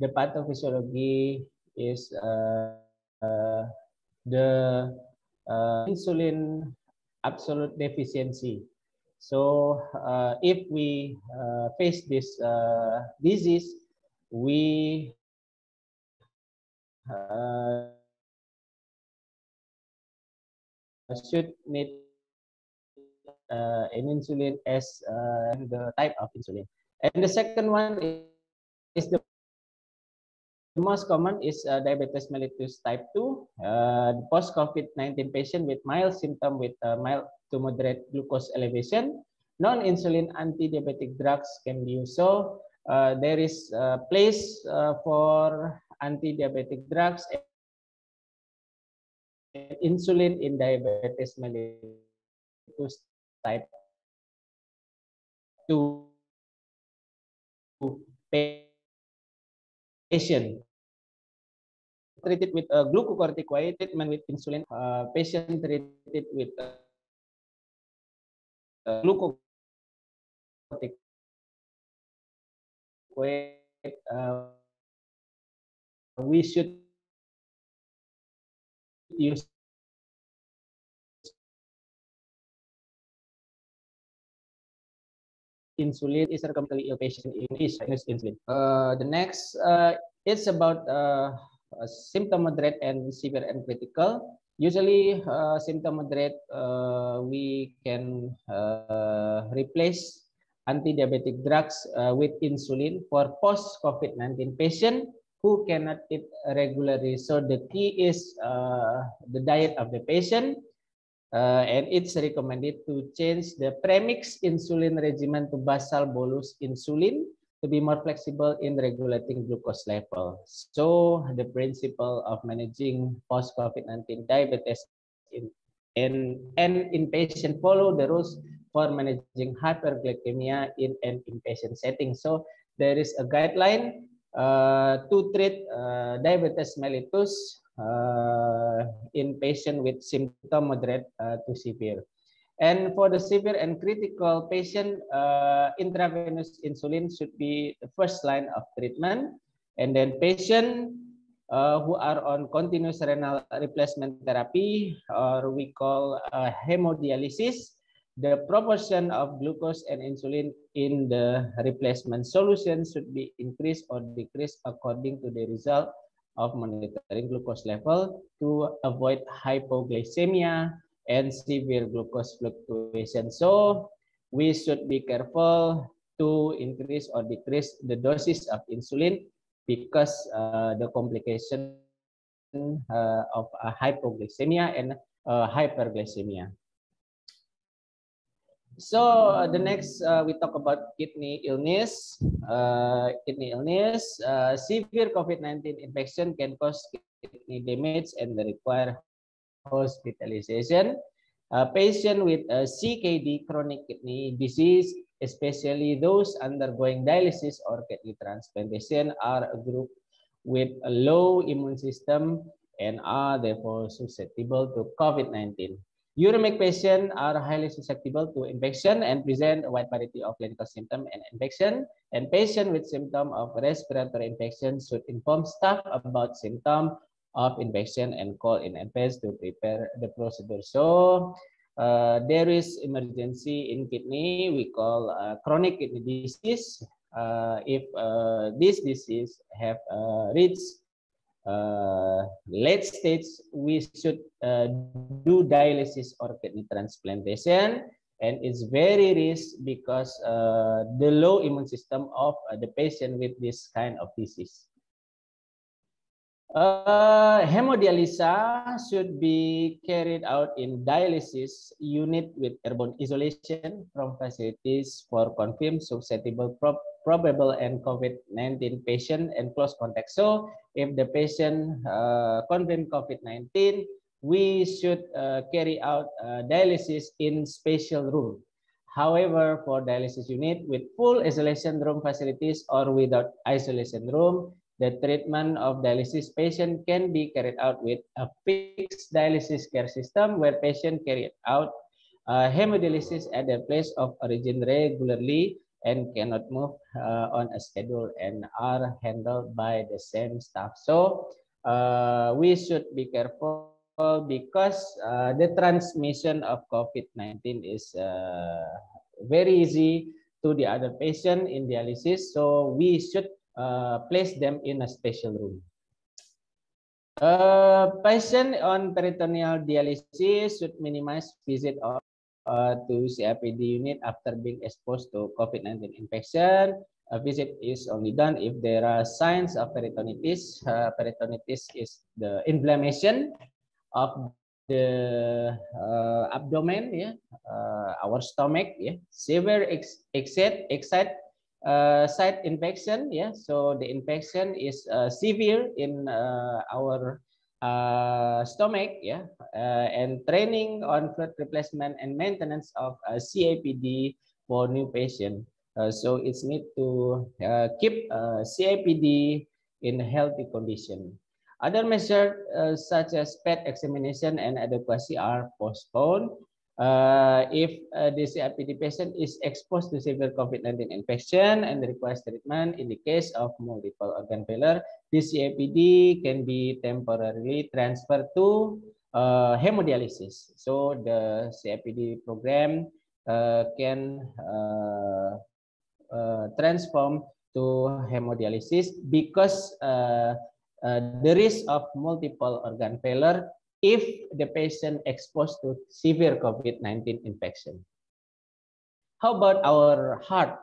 the pathophysiology is the insulin absolute deficiency. So if we face this disease, we should need an insulin as the type of insulin. And the second one is the most common is diabetes mellitus type 2, post-COVID-19 patient with mild symptom with mild to moderate glucose elevation. Non-insulin anti-diabetic drugs can be used. So there is a place for anti-diabetic drugs and insulin in diabetes mellitus type 2 patient. Treated with a glucocorticoid, treatment with insulin, patient treated with glucocorticoid, we should use insulin is a chronically ill patient in insulin. The next it's about symptom moderate and severe and critical. Usually symptom moderate, we can replace anti-diabetic drugs with insulin for post-COVID-19 patient who cannot eat regularly. So the key is the diet of the patient. And it's recommended to change the premix insulin regimen to basal bolus insulin to be more flexible in regulating glucose level. So the principle of managing post-COVID-19 diabetes and inpatient follow the rules for managing hyperglycemia in an inpatient setting. So there is a guideline to treat diabetes mellitus in patient with symptom moderate to severe. And for the severe and critical patient, intravenous insulin should be the first line of treatment. And then patient who are on continuous renal replacement therapy, or we call hemodialysis, the proportion of glucose and insulin in the replacement solution should be increased or decreased according to the result of monitoring glucose level to avoid hypoglycemia and severe glucose fluctuation. So we should be careful to increase or decrease the doses of insulin because the complication of hypoglycemia and hyperglycemia. So the next we talk about kidney illness. Severe COVID-19 infection can cause kidney damage and require hospitalization. A patient with CKD, chronic kidney disease, especially those undergoing dialysis or kidney transplantation, are a group with a low immune system and are therefore susceptible to COVID-19. Uremic patients are highly susceptible to infection and present a wide variety of clinical symptoms and infection. And patients with symptoms of respiratory infection should inform staff about symptoms of infection and call in advance to prepare the procedure. So there is emergency in kidney, we call chronic kidney disease. If this disease have reached late stage, we should do dialysis or kidney transplantation, and it's very risky because the low immune system of the patient with this kind of disease. Hemodialysis should be carried out in dialysis unit with airborne isolation from facilities for confirmed susceptible, probable and COVID-19 patient and close contact. So if the patient confirmed COVID-19, we should carry out dialysis in special room. However, for dialysis unit with full isolation room facilities or without isolation room, the treatment of dialysis patient can be carried out with a fixed dialysis care system where patient carry out hemodialysis at their place of origin regularly and cannot move on a schedule and are handled by the same staff. So we should be careful because the transmission of COVID-19 is very easy to the other patient in dialysis. So we should place them in a special room. Patient on peritoneal dialysis should minimize visit to CIPD unit after being exposed to COVID-19 infection. A visit is only done if there are signs of peritonitis. Peritonitis is the inflammation of the abdomen, our stomach, severe site infection, so the infection is severe in our stomach, and training on fluid replacement and maintenance of CIPD for new patient. So it's need to keep CIPD in healthy condition. Other measures such as PET examination and adequacy are postponed. If the CIPD patient is exposed to severe COVID-19 infection and requires treatment, in the case of multiple organ failure, the CIPD can be temporarily transferred to hemodialysis. So the CIPD program can transform to hemodialysis because the risk of multiple organ failure if the patient exposed to severe COVID-19 infection. How about our heart?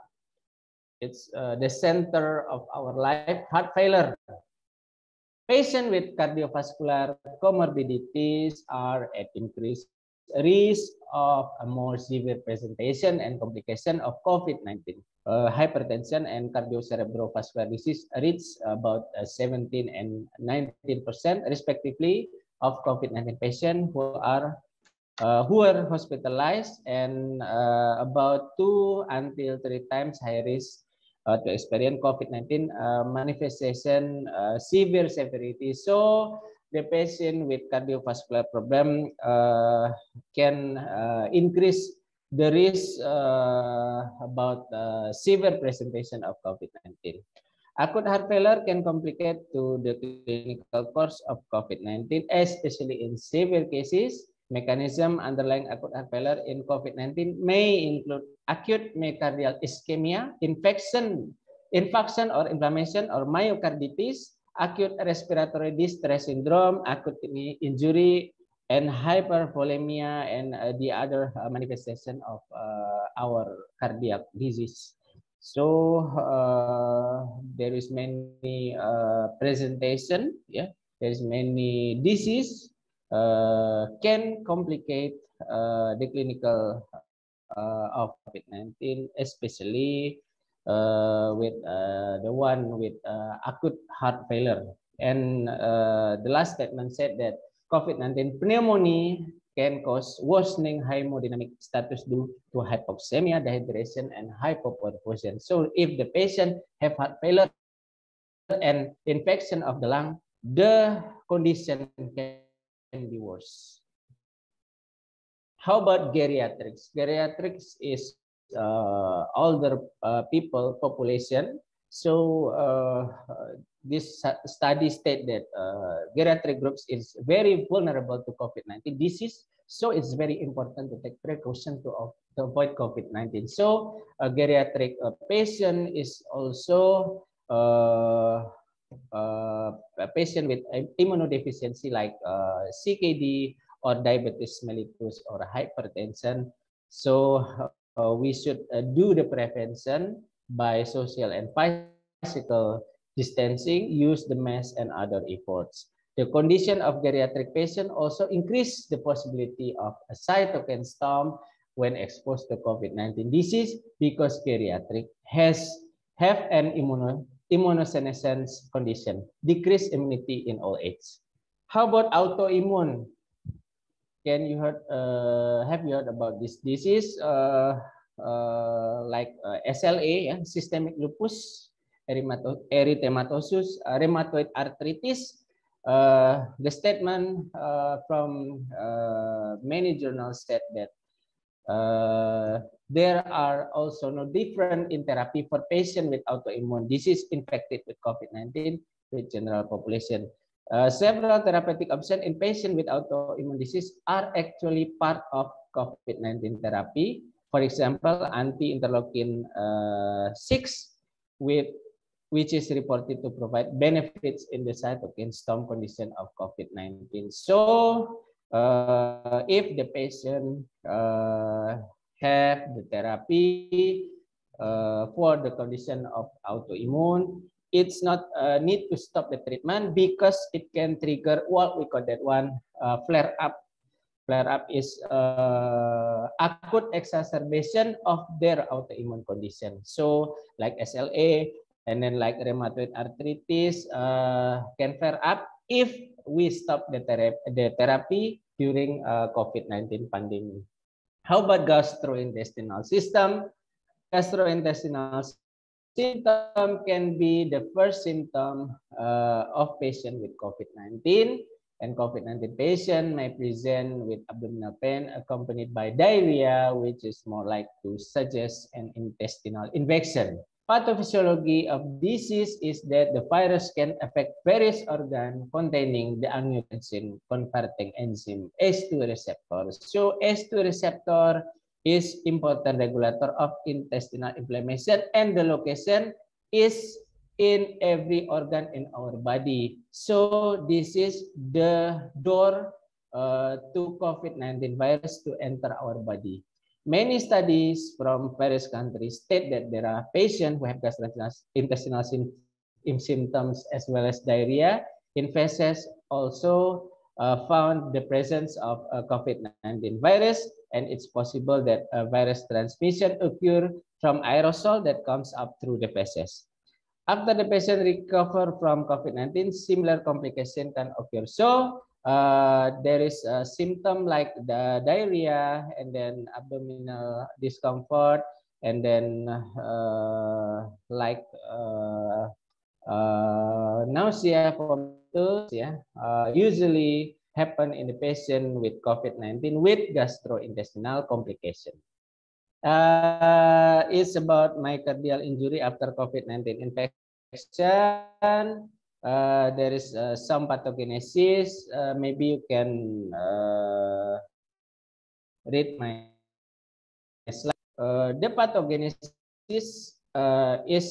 It's the center of our life, heart failure. Patients with cardiovascular comorbidities are at increased risk of a more severe presentation and complication of COVID-19. hypertension and cardiovascular disease reach about 17 and 19% respectively of COVID-19 patients who were hospitalized, and about 2 until 3 times higher risk to experience COVID-19 manifestation severe severity. So the patient with cardiovascular problem can increase the risk about severe presentation of COVID-19. Acute heart failure can complicate to the clinical course of COVID-19, especially in severe cases. Mechanism underlying acute heart failure in COVID-19 may include acute myocardial ischemia, infarction or inflammation or myocarditis, acute respiratory distress syndrome, acute kidney injury, and hypervolemia, and the other manifestation of our cardiac disease. So there is many presentation, yeah, there is many disease can complicate the clinical of COVID-19, especially with the one with acute heart failure. And the last statement said that COVID-19 pneumonia can cause worsening hemodynamic status due to hypoxemia, dehydration, and hypoperfusion. So if the patient have heart failure and infection of the lung, the condition can be worse. How about geriatrics? Geriatrics is older people population. So this study state that geriatric groups is very vulnerable to COVID-19 disease. So it's very important to take precaution to avoid COVID-19. So a geriatric patient is also a patient with immunodeficiency like CKD or diabetes mellitus or hypertension. So we should do the prevention by social and physical distancing, use the mask, and other efforts. The condition of geriatric patient also increase the possibility of a cytokine storm when exposed to COVID-19 disease, because geriatric have an immunosenescence condition, decreased immunity in all ages. How about autoimmune? Have you heard about this disease? Like SLA, yeah, systemic lupus erythematosus, rheumatoid arthritis. The statement from many journals said that there are also no different in therapy for patients with autoimmune disease infected with COVID-19 with general population. Several therapeutic options in patients with autoimmune disease are actually part of COVID-19 therapy. For example, anti-interleukin 6, which is reported to provide benefits in the cytokine storm condition of COVID-19. So, if the patient have the therapy for the condition of autoimmune, it's not need to stop the treatment, because it can trigger what we call that one flare-up. Flare-up is acute exacerbation of their autoimmune condition. So like SLA and then like rheumatoid arthritis can flare up if we stop the therapy during COVID-19 pandemic. How about gastrointestinal system? Gastrointestinal symptom can be the first symptom of patient with COVID-19. And COVID-19 patient may present with abdominal pain accompanied by diarrhea, which is more like to suggest an intestinal infection. Pathophysiology of disease is that the virus can affect various organs containing the angiotensin converting enzyme ACE2 receptor. So ACE2 receptor is important regulator of intestinal inflammation, and the location is in every organ in our body. So this is the door to COVID-19 virus to enter our body. Many studies from various countries state that there are patients who have gastrointestinal symptoms as well as diarrhea. In feces also found the presence of a COVID-19 virus, and it's possible that a virus transmission occur from aerosol that comes up through the feces. After the patient recover from COVID-19, similar complication can occur. So there is a symptom like the diarrhea and then abdominal discomfort and then nausea, vomitus, usually happen in the patient with COVID-19 with gastrointestinal complication. It's about myocardial injury after COVID-19 infection. There is some pathogenesis. Maybe you can read my slide. The pathogenesis is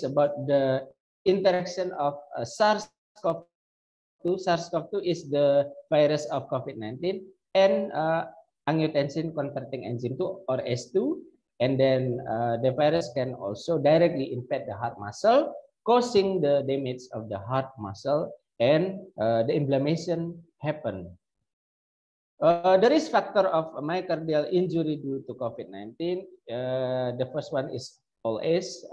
about the interaction of SARS-CoV-2. SARS-CoV-2 is the virus of COVID-19 and angiotensin converting enzyme 2 or S2. And then the virus can also directly infect the heart muscle, causing the damage of the heart muscle and the inflammation happen. The risk factor of myocardial injury due to COVID-19, the first one is always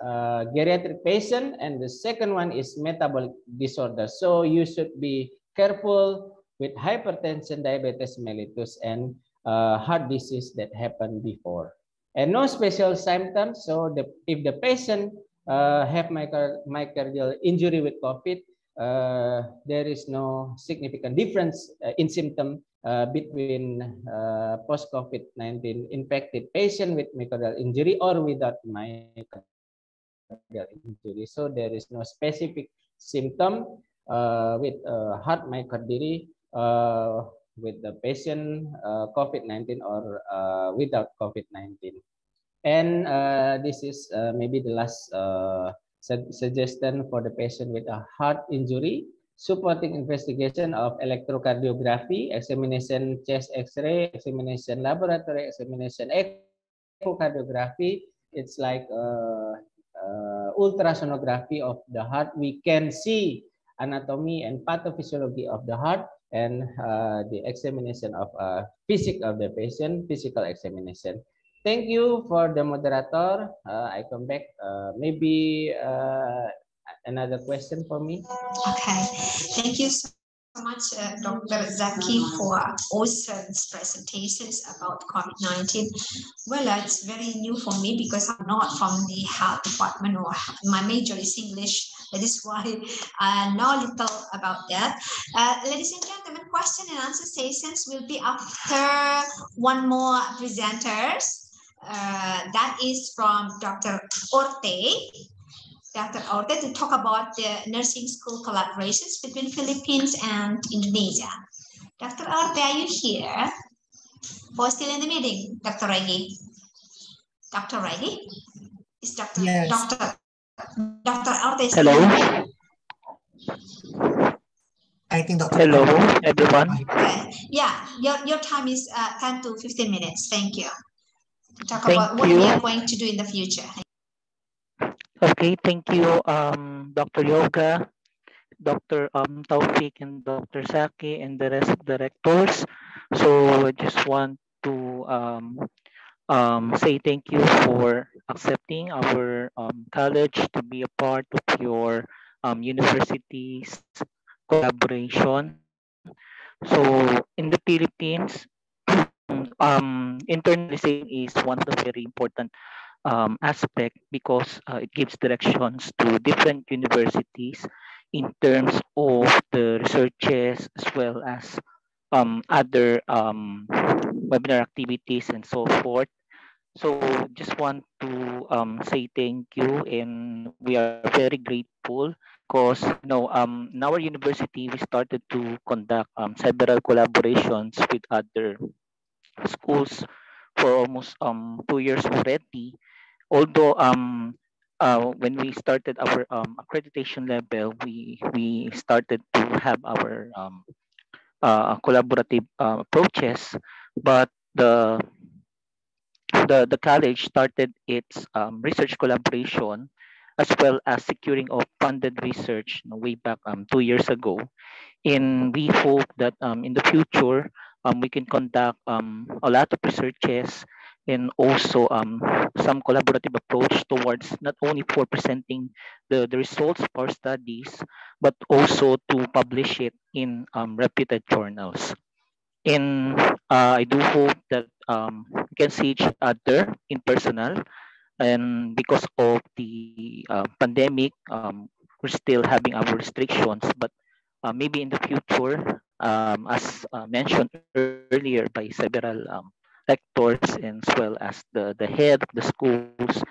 geriatric patient, and the second one is metabolic disorder. So you should be careful with hypertension, diabetes mellitus, and heart disease that happened before. And no special symptoms. So if the patient have myocardial injury with COVID, there is no significant difference in symptom between post-COVID-19 infected patient with myocardial injury or without myocardial injury. So there is no specific symptom with heart myocarditis with the patient COVID-19 or without COVID-19. And this is maybe the last suggestion for the patient with a heart injury. Supporting investigation of electrocardiography, examination chest x-ray, examination laboratory, examination echocardiography. It's like ultrasonography of the heart. We can see anatomy and pathophysiology of the heart and the examination of physical of the patient, physical examination. Thank you for the moderator. I come back. Maybe another question for me. Okay, thank you so much, Dr. Zaki, for awesome presentations about COVID-19. Well, it's very new for me because I'm not from the health department, or my major is English. That is why I know little about that. Ladies and gentlemen, question and answer sessions will be after one more presenters. That is from Dr. Orte. Dr. Orte to talk about the nursing school collaborations between Philippines and Indonesia. Dr. Orte, are you here? Or still in the meeting, Dr. Regi? Dr. Regi? Is Dr. Yes. Dr. Orte? Hello. I think Dr. Hello, everyone. Okay. Yeah, your time is 10 to 15 minutes. Thank you. Talk Thank about what you. we are going to do in the future. Okay, thank you, Dr. Yoga, Dr. Taufik, and Dr. Saki, and the rest of the directors. So I just want to say thank you for accepting our college to be a part of your university's collaboration. So in the Philippines, internalization is one of the very important aspect because it gives directions to different universities in terms of the researches as well as other webinar activities and so forth. So just want to say thank you, and we are very grateful because in our university we started to conduct several collaborations with other schools for almost 2 years already. Although when we started our accreditation level, we started to have our collaborative approaches, but the college started its research collaboration as well as securing of funded research way back 2 years ago. And we hope that in the future we can conduct a lot of researches and also some collaborative approach towards not only for presenting the results of our studies, but also to publish it in reputed journals. And I do hope that we can see each other in personal, and because of the pandemic, we're still having our restrictions, but maybe in the future, as mentioned earlier by several rectors and as well as the head of the schools,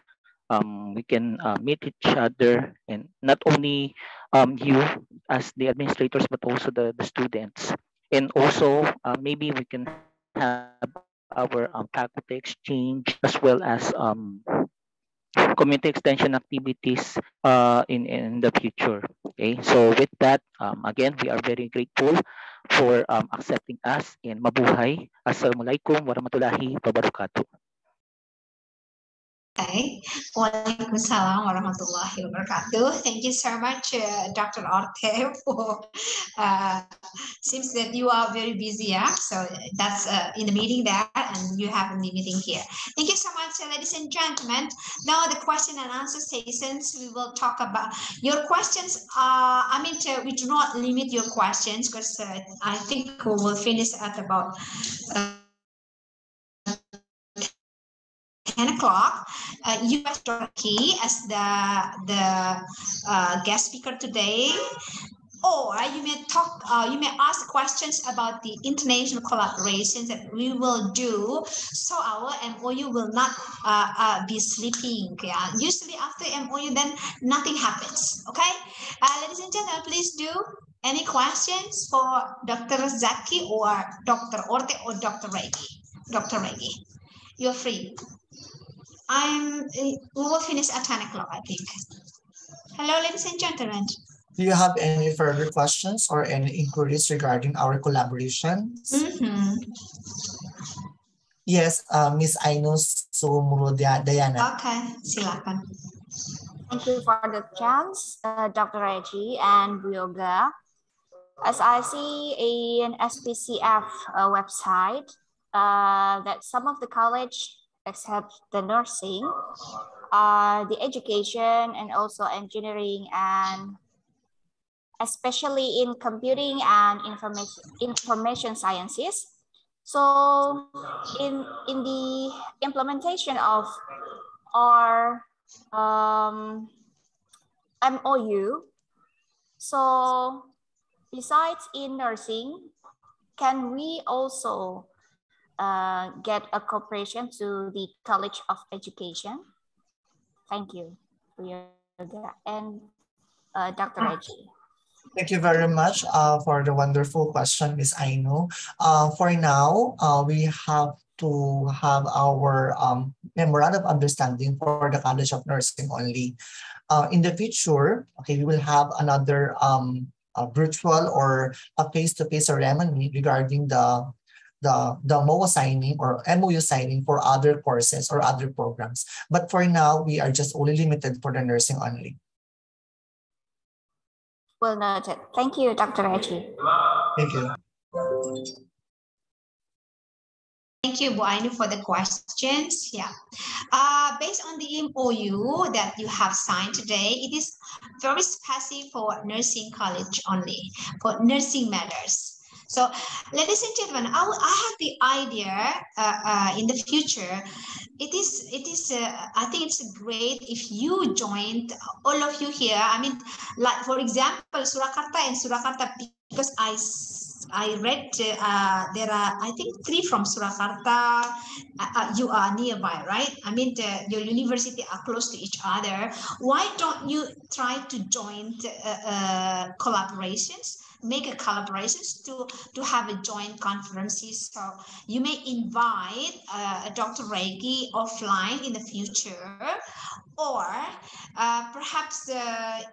we can meet each other, and not only you as the administrators, but also the students. And also maybe we can have our faculty exchange as well as community extension activities in the future. Okay, so with that, again, we are very grateful for accepting us, and mabuhay. Assalamualaikum warahmatullahi wabarakatuh. Okay. Waalaikumsalam warahmatullahi wabarakatuh. Thank you so much, Dr. Orte, for seems that you are very busy, yeah? So that's in the meeting there, and you have a meeting here. Thank you so much, ladies and gentlemen. Now the question and answer sessions, we will talk about your questions. We do not limit your questions because I think we will finish at about 10 o'clock. You as Dr. Key as the guest speaker today, or you may talk. You may ask questions about the international collaborations that we will do, so our MOU will not be sleeping. Yeah? Usually after MOU, then nothing happens. Okay, ladies and gentlemen, please do. Any questions for Dr. Zaki or Dr. Orte or Dr. Regi? Dr. Regi, you're free. We will finish at 10 o'clock, I think. Hello, ladies and gentlemen. Do you have any further questions or any inquiries regarding our collaborations? Yes, Miss Ainus Sumurudayana. Okay, silakan. Thank you for the chance, Dr. Regi and Bu Yoga. As I see in SPCF website, that some of the college, except the nursing, the education, and also engineering, and especially in computing and information sciences. So in the implementation of our MOU, so besides in nursing, can we also get a cooperation to the College of Education? Thank you for your and Dr. Regi. Thank you very much for the wonderful question, Ms. Aino. For now, we have to have our memorandum of understanding for the College of Nursing only. In the future, okay, we will have another a virtual or a face-to-face ceremony regarding the MOU signing or MOU signing for other courses or other programs. But for now, we are just only limited for the nursing only. Well noted. Thank you, Dr. Regi. Thank you. Thank you, Bu Ainu, for the questions. Yeah. Based on the MOU that you have signed today, it is very specific for nursing college only, for nursing matters. So, ladies and gentlemen, I have the idea in the future. It is. I think it's great if you joined, all of you here. I mean, like for example, Surakarta and Surakarta, because I read there are, I think, 3 from Surakarta. You are nearby, right? I mean, your university are close to each other. Why don't you try to join collaborations? Make a collaborations to have a joint conferences. So you may invite Dr. Regi offline in the future, or perhaps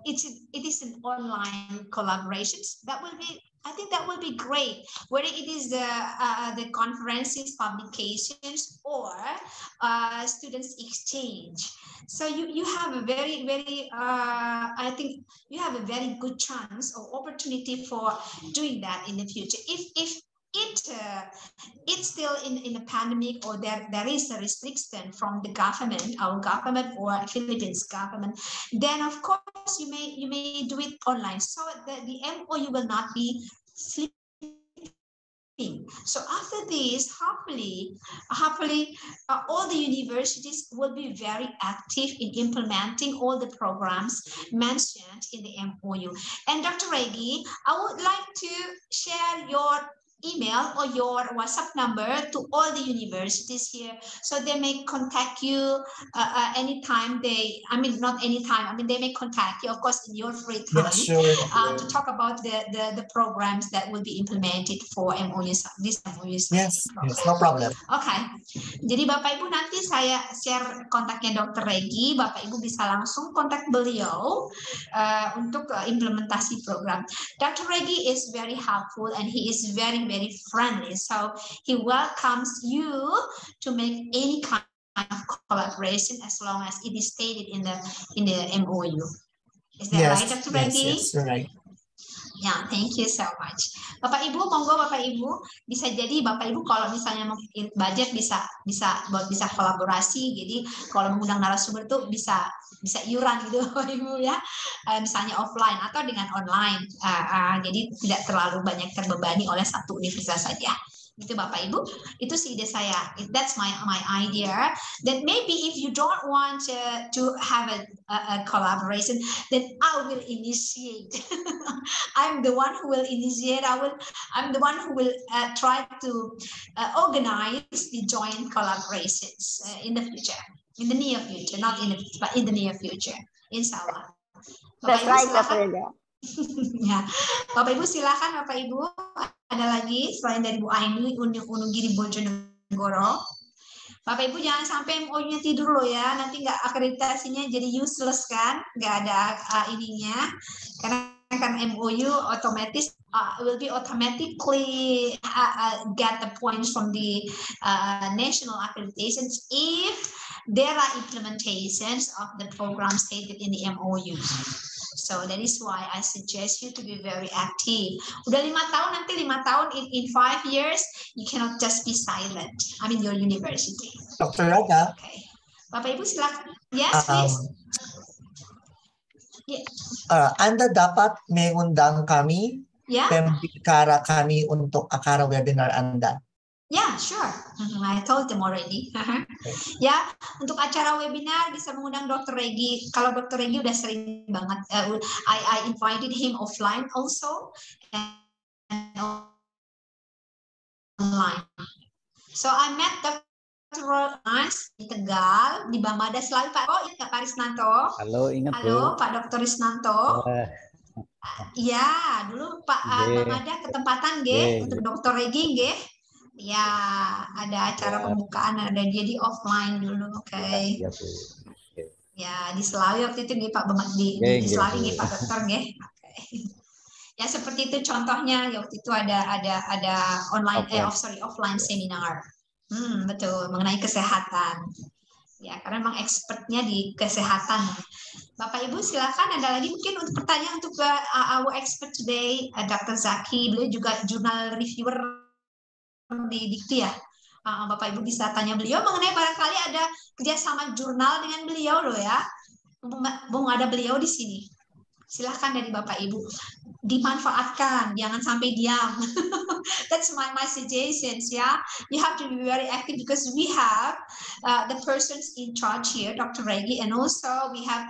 it is an online collaborations. That will be, I think that will be great. Whether it is the conferences, publications, or students exchange. So you have a very, very, I think you have a very good chance or opportunity for doing that in the future. If it's still in a pandemic, or there is a restriction from the government, our government or Philippines government, then of course you may do it online. So the MOU will not be sleeping. So after this, hopefully, all the universities will be very active in implementing all the programs mentioned in the MOU. And Dr. Regi, I would like to share your email or your WhatsApp number to all the universities here, so they may contact you anytime not anytime, they may contact you, of course, in your free time, Yeah, sure. to talk about the programs that will be implemented for MOUs, this MOUs. Yes, no problem. Oke, jadi Bapak Ibu nanti saya share kontaknya Dr. Regi, Bapak Ibu bisa langsung kontak beliau untuk implementasi program. Dr. Regi is very helpful and he is very friendly, so he welcomes you to make any kind of collaboration as long as it is stated in the MOU. Is that right, Dr. Regi? Yes, you're right. Ya, thank you so much. Bapak Ibu, monggo Bapak Ibu bisa jadi Bapak Ibu kalau misalnya mau budget bisa kolaborasi. Jadi kalau mengundang narasumber tuh bisa iuran gitu Bapak Ibu ya. Misalnya offline atau dengan online. Jadi tidak terlalu banyak terbebani oleh satu universitas saja. Gitu Bapak Ibu, itu sih ide saya. That's my idea. That maybe if you don't want to have a collaboration, then I will initiate. I'm the one who will initiate. I'm the one who will try to organize the joint collaborations in the future, in the near future, not in the future, but in the near future, Inshallah. That's right, Dr. Ya, Bapak Ibu silakan Bapak Ibu. Ada lagi selain dari Bu Aini, Unugiri Bojonegoro. Bapak Ibu jangan sampai MOU-nya tidur loh ya, nanti nggak akreditasinya jadi useless kan, nggak ada ininya. Karena kan MOU otomatis will be automatically get the points from the national accreditations if there are implementations of the program stated in the MOU. So that is why I suggest you to be very active. Udah 5 tahun, nanti 5 tahun in 5 years, you cannot just be silent. Your university. Dr. Raga. Okay. Bapak Ibu silakan. Yes, please. Anda dapat mengundang kami, pembicara kami untuk acara webinar Anda. Yeah, sure. I told them already. Ya, untuk acara webinar bisa mengundang Dr. Regi. Kalau Dr. Regi udah sering banget. I invited him offline also and online. So I met Dr. Ronas di Tegal, di Bamada selalu Pak. Oh, ingat Pak Risnanto. Halo, ingat Halo, Pak Dr. Risnanto. Ya, dulu Pak Bamada ketempatan untuk Dr. Regi nggih. Ya, ada acara pembukaan, ada dia di offline dulu, oke. Ya, di Selawi waktu itu nih Pak di Selawi nih Pak Dokter nggih. Ya seperti itu contohnya, waktu itu ada online offline seminar. Betul, mengenai kesehatan. Ya, karena memang expertnya di kesehatan. Bapak Ibu silakan, ada lagi mungkin untuk pertanyaan untuk our expert today, Dr. Zaki, beliau juga jurnal reviewer di Dikti ya. Bapak Ibu bisa tanya beliau mengenai barangkali ada kerjasama jurnal dengan beliau loh ya. Bung ada beliau di sini. Silahkan dari Bapak Ibu dimanfaatkan, jangan sampai diam. That's my suggestions ya. You have to be very active because we have the persons in charge here, Dr. Regi, and also we have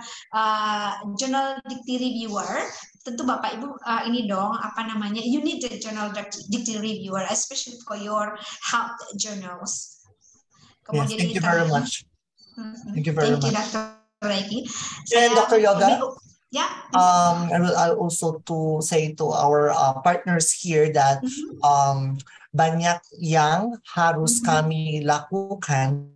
journal Dikti reviewer. Tentu Bapak Ibu ini dong you need the journal Dikti reviewer especially for your health journals. Yes, thank you very much. Thank you very much. Thank you, Dr. Regi. And Dr. Yoga, I'll also to say to our partners here that banyak yang harus kami lakukan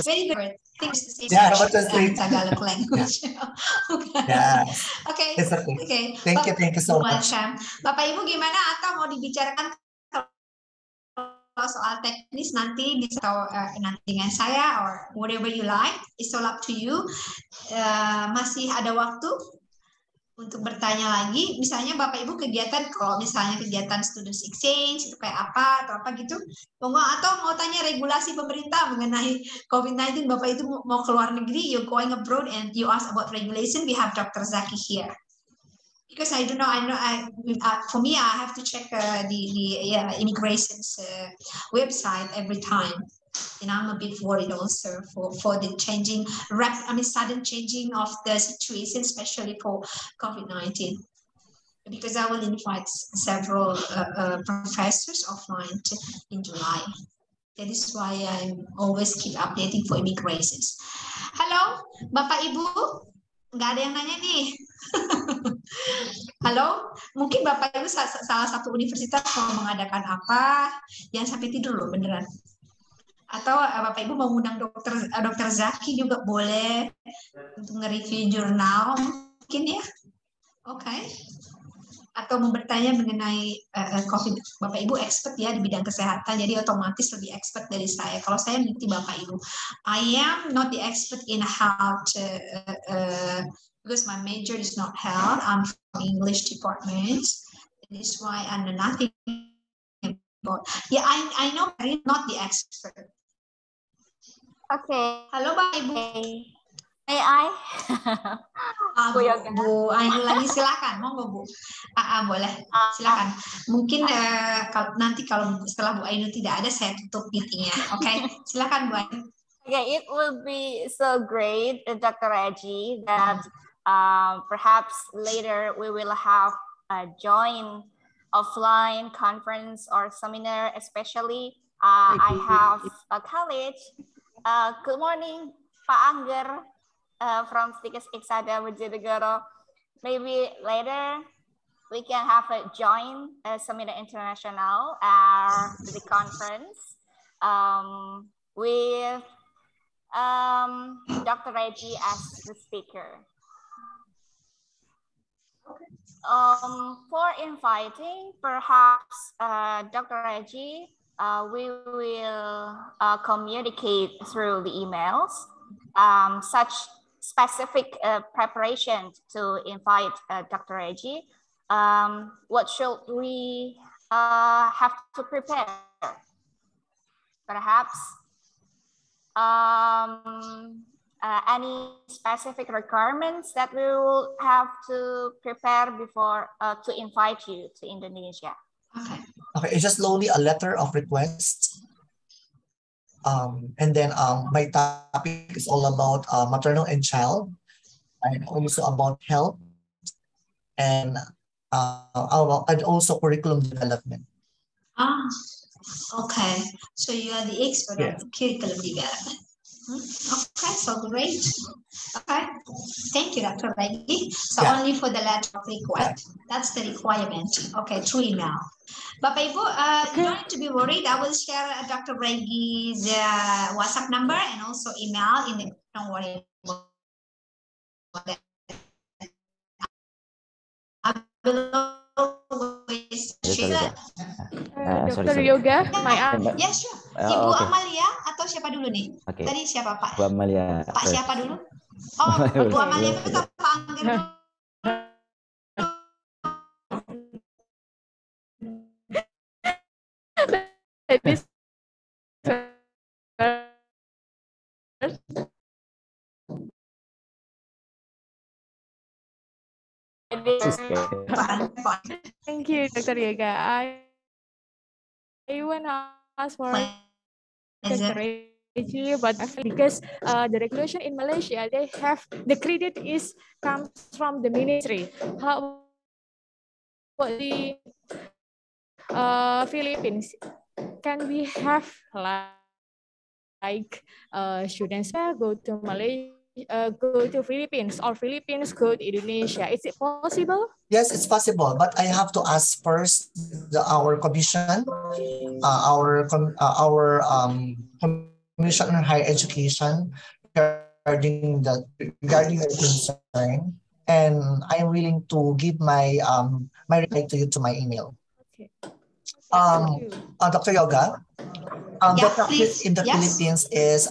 Very good. think it's the same Yeah, what was Tagalog language. Okay. Yes. Okay. It's okay. Okay. Thank you so much. Welcome. Bapak Ibu gimana atau mau dibicarakan kalau soal teknis nanti bisa nanti dengan saya or whatever you like, it's all up to you. Masih ada waktu untuk bertanya lagi, misalnya Bapak Ibu kegiatan, kalau misalnya kegiatan students exchange itu kayak apa atau apa gitu, atau mau tanya regulasi pemerintah mengenai COVID-19, Bapak itu mau keluar negeri, you're going abroad and you ask about regulation, we have Dr. Zaki here. Because I don't know, for me, I have to check the immigration's website every time. And I'm a bit worried also for the sudden changing of the situation, especially for COVID-19. Because I will invite several professors offline in July. That is why I always keep updating for immigrations. Halo, Bapak Ibu, nggak ada yang nanya nih. Halo, mungkin Bapak Ibu salah satu universitas mau mengadakan apa? Jangan sampai tidur loh, beneran. Atau Bapak Ibu mau undang Dr. Zaki juga boleh untuk nge-review jurnal mungkin ya. Oke. Atau mau bertanya mengenai COVID. Bapak Ibu expert ya di bidang kesehatan, jadi otomatis lebih expert dari saya. Kalau saya ngerti Bapak Ibu, I am not the expert in health because my major is not health. I'm from English department. That is why I know nothing about. Yeah, I know I'm not the expert. Okay. Halo Bapak Ibu. May I? Bu Ainu lagi silakan, monggo Bu. Boleh, silakan. Mungkin nanti kalau setelah Bu Ainu tidak ada, saya tutup meetingnya. Oke, silakan Bu Ainu. Okay, it will be so great, Dr. Reggie, that perhaps later we will have a joint offline conference or seminar, especially I have a college. Good morning, Pak Angger from Stikes Iksada Bojonegoro. Maybe later we can have a joint seminar international the conference with Dr. Reggie as the speaker. For inviting, perhaps Dr. Reggie, we will communicate through the emails such specific preparation to invite Dr. Reggie. What should we have to prepare? Perhaps any specific requirements that we will have to prepare before to invite you to Indonesia. Okay, it's just slowly a letter of request. And then my topic is all about maternal and child, and also about health, and also curriculum development. Okay. So you are the expert on curriculum development. Okay, so great. Okay, thank you, Dr. Reggie. So only for the letter of request. That's the requirement. Okay, through email. Bapak Ibu, you don't need to be worried. I will share Dr. Reggie's WhatsApp number and also email in the. Don't worry about that. I will always share. Dr. Yoga, Ya, sure. Ibu Amalia atau siapa dulu nih? Tadi siapa Pak? Bu Amalia. Pak siapa dulu? Oh, Bu Amalia itu Pak Angger dulu. Thank you, Dr. Yoga. I want to ask for Dr. Reggie, but because the regulation in Malaysia, they have the credit comes from the ministry. How about the Philippines? Can we have like students go to Malaysia? Go to Philippines or Philippines go to Indonesia. Is it possible? Yes, it's possible, but I have to ask first our commission, our commission on higher education, regarding your concern, and I'm willing to give my my reply to you to my email. Okay. Dr. Yoga, the practice in the Yes. Philippines is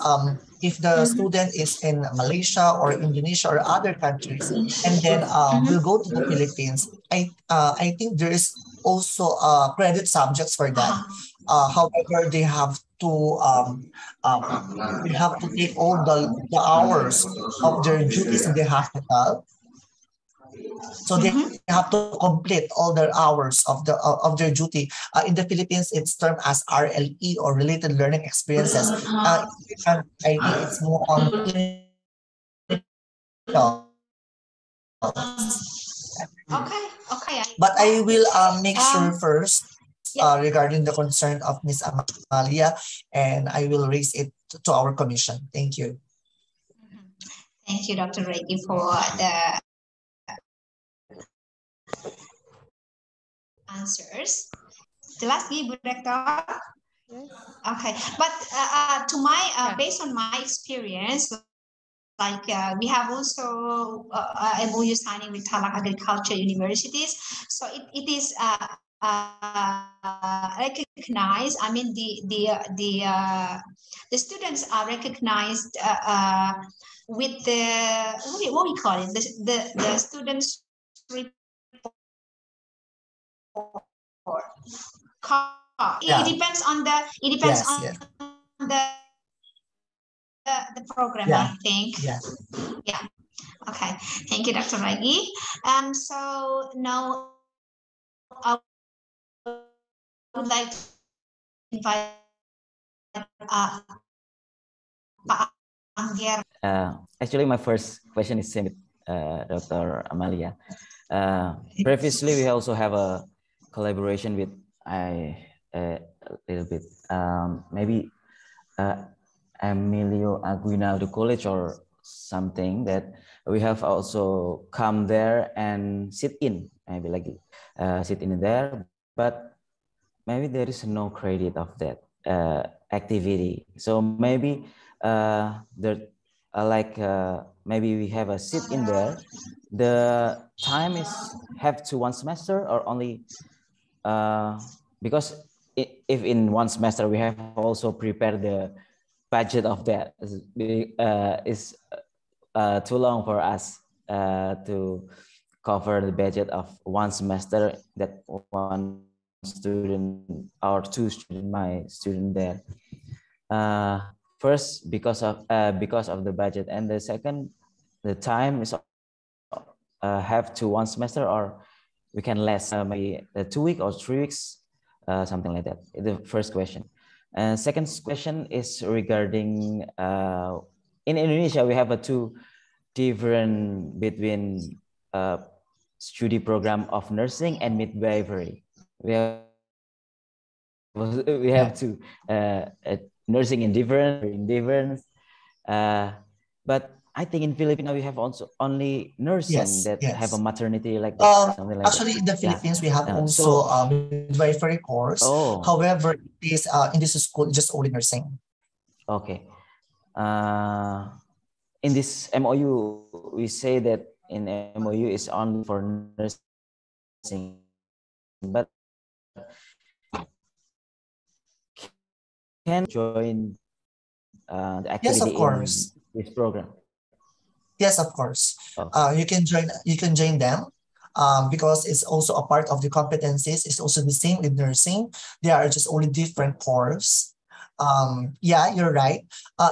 if the student is in Malaysia or Indonesia or other countries, and then will go to the Philippines, I think there is also credit subjects for that. However, they have to take all the hours of their duties in the hospital. So they have to complete all their hours of their duty. In the Philippines, it's termed as RLE or related learning experiences. I think it's more on clinical. Okay. But I will make sure first regarding the concern of Ms. Amalia, and I will raise it to our commission. Thank you. Thank you, Dr. Reggie, for the answers. Jelas, Bu Rektor? Yes. Okay, but to my based on my experience, like we have also MOU signing with Talak Agriculture Universities, so it is recognized. I mean, the students are recognized with the what we call it, the students report. It depends on the the program, I think. Yeah. Okay. Thank you, Dr. Ragi. So now I would like to invite Actually, my first question is same with Dr. Amalia. Previously, we also have a collaboration with a little bit, maybe Emilio Aguinaldo College or something, that we have also come there and sit in, maybe like sit in there, but maybe there is no credit of that activity. So maybe maybe we have a sit in there. The time is have to one semester or only because if in one semester we have also prepared the budget of that is too long for us to cover the budget of one semester that one student or two student, my student there. First, because of the budget, and the second, the time is have to one semester, or we can less maybe 2 weeks or 3 weeks, something like that. The first question. Second question is regarding in Indonesia we have two different between study program of nursing and midwifery. We have two nursing in different, but I think in Philippines we have also only nursing that have a maternity like that, something like actually, in the Philippines we have also midwifery course. However, it is in this school just only nursing. Okay. In this MOU, we say that in MOU is only for nursing, but can join the activity yes, of course. in this program. Yes, of course. You can join them because it's also a part of the competencies. It's also the same with nursing. They are just only different course. Yeah, you're right.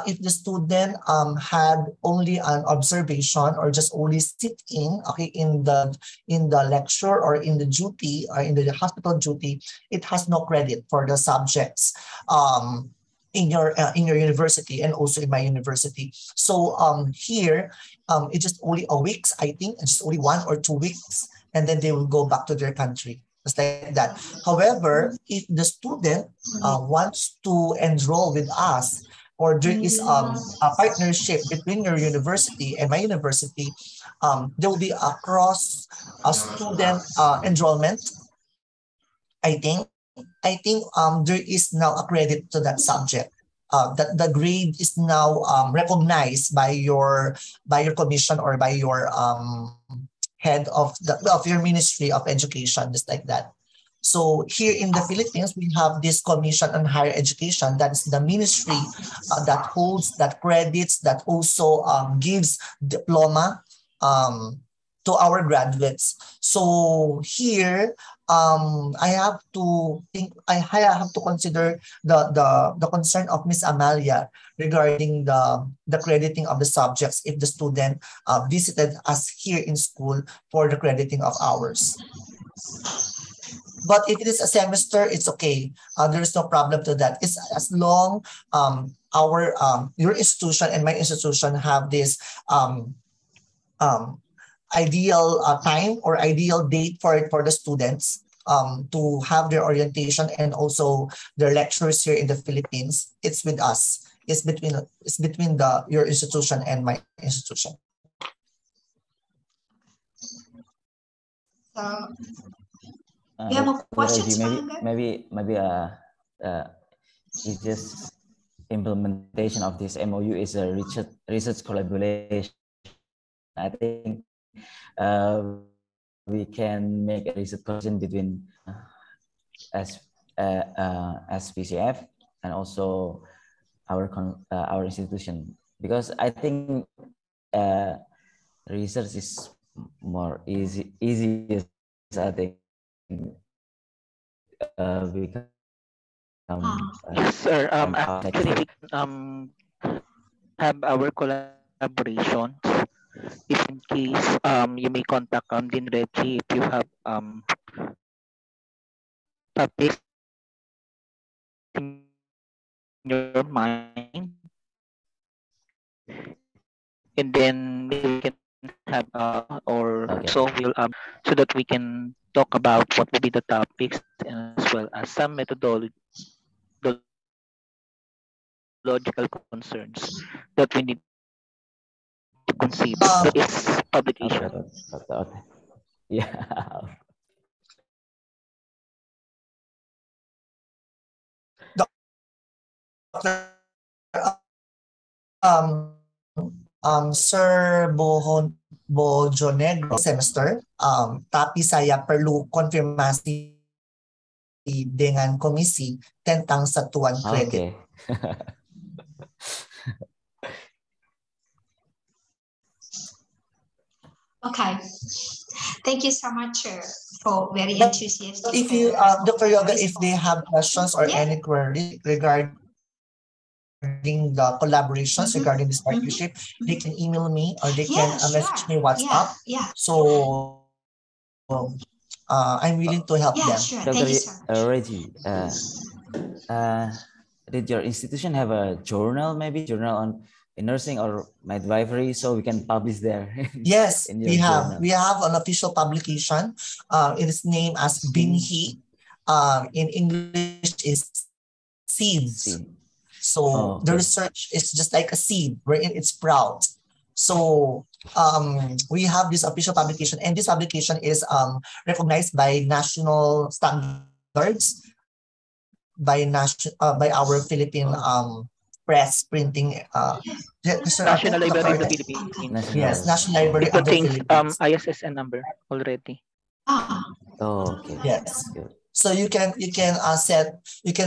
If the student had only an observation or just only sit in, okay, in the lecture or in the duty or in the hospital duty, it has no credit for the subjects. In your university and also in my university. So here, it's just only a week, I think, it's only 1 or 2 weeks, and then they will go back to their country, just like that. However, if the student wants to enroll with us, or there is a partnership between your university and my university, there will be a cross student enrollment. I think there is now a credit to that subject. that the grade is now recognized by your commission or by your head of your Ministry of Education, just like that. So here in the Philippines, we have this Commission on Higher Education. That's the ministry that holds, that credits, that also gives diploma to our graduates. So here, I have to consider the concern of Miss Amalia regarding the crediting of the subjects if the student visited us here in school for the crediting of hours. But if it is a semester, it's okay. There is no problem to that. It's as long your institution and my institution have this ideal time or ideal date for the students to have their orientation and also their lectures here in the Philippines. It's with us. It's between your institution and my institution. You have more questions? Maybe it's just implementation of this MOU is a research collaboration. I think we can make a research collaboration between SPCF and also our institution, because I think research is more easy. I think. Yes, sir. Actually, we have our collaborations. If in case you may contact Dean Reggie if you have topics in your mind, and then we can have so we'll so that we can talk about what will be the topics as well as some methodological concerns that we need to consider. So it's publication. Okay. Yeah. Sir Bojonegro semester, tapi saya perlu konfirmasi dengan komisi tentang satuan kredit. Okay. Thank you so much for very enthusiastic. If you, Dr. Yoga, if they have questions or any query regarding the collaborations regarding this partnership, they can email me or they can message me WhatsApp. So I'm willing to help them. Sure. Thank you, sir. Reggie, did your institution have a journal, maybe journal on nursing or midwifery, so we can publish there? Yes, we have. Journal. We have an official publication. It is named as Binhi. In English is seeds. So the research is just like a seed wherein it sprouts. So we have this official publication, and this publication is recognized by national standards, by our Philippine press printing. National Library of the Philippines. Yes, National Library it of the contains Philippines. ISSN number already. Okay. Yes. So you can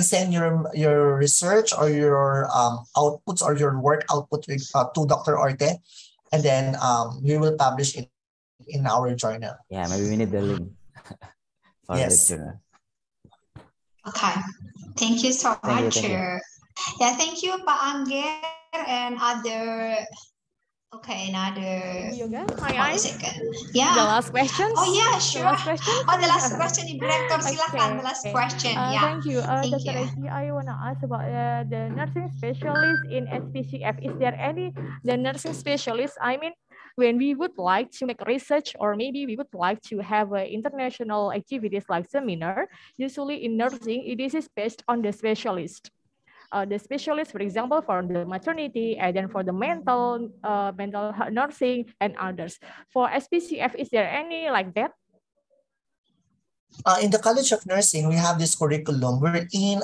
send your research or your outputs or your work output to Dr. Orte, and then we will publish it in our journal. Yeah, maybe we need the link for the journal. Okay, thank you so much. Thank you. Yeah, thank you, Pak Angger and other. Okay, another. Yoga, a second. Yeah. The last questions. Oh yeah, sure. The last question. Oh, the last question, Director. Silakan. The last question. Thank you. Thank Dr. you. Reggie, I want to ask about the nursing specialist in SPCF. Is there any the nursing specialist? I mean, when we would like to make research, or maybe we would like to have international activities like seminar, usually in nursing, it is based on the specialist. The specialist, for example, for the maternity, and then for the mental nursing and others. For SPCF, is there any like that? In the College of Nursing, we have this curriculum wherein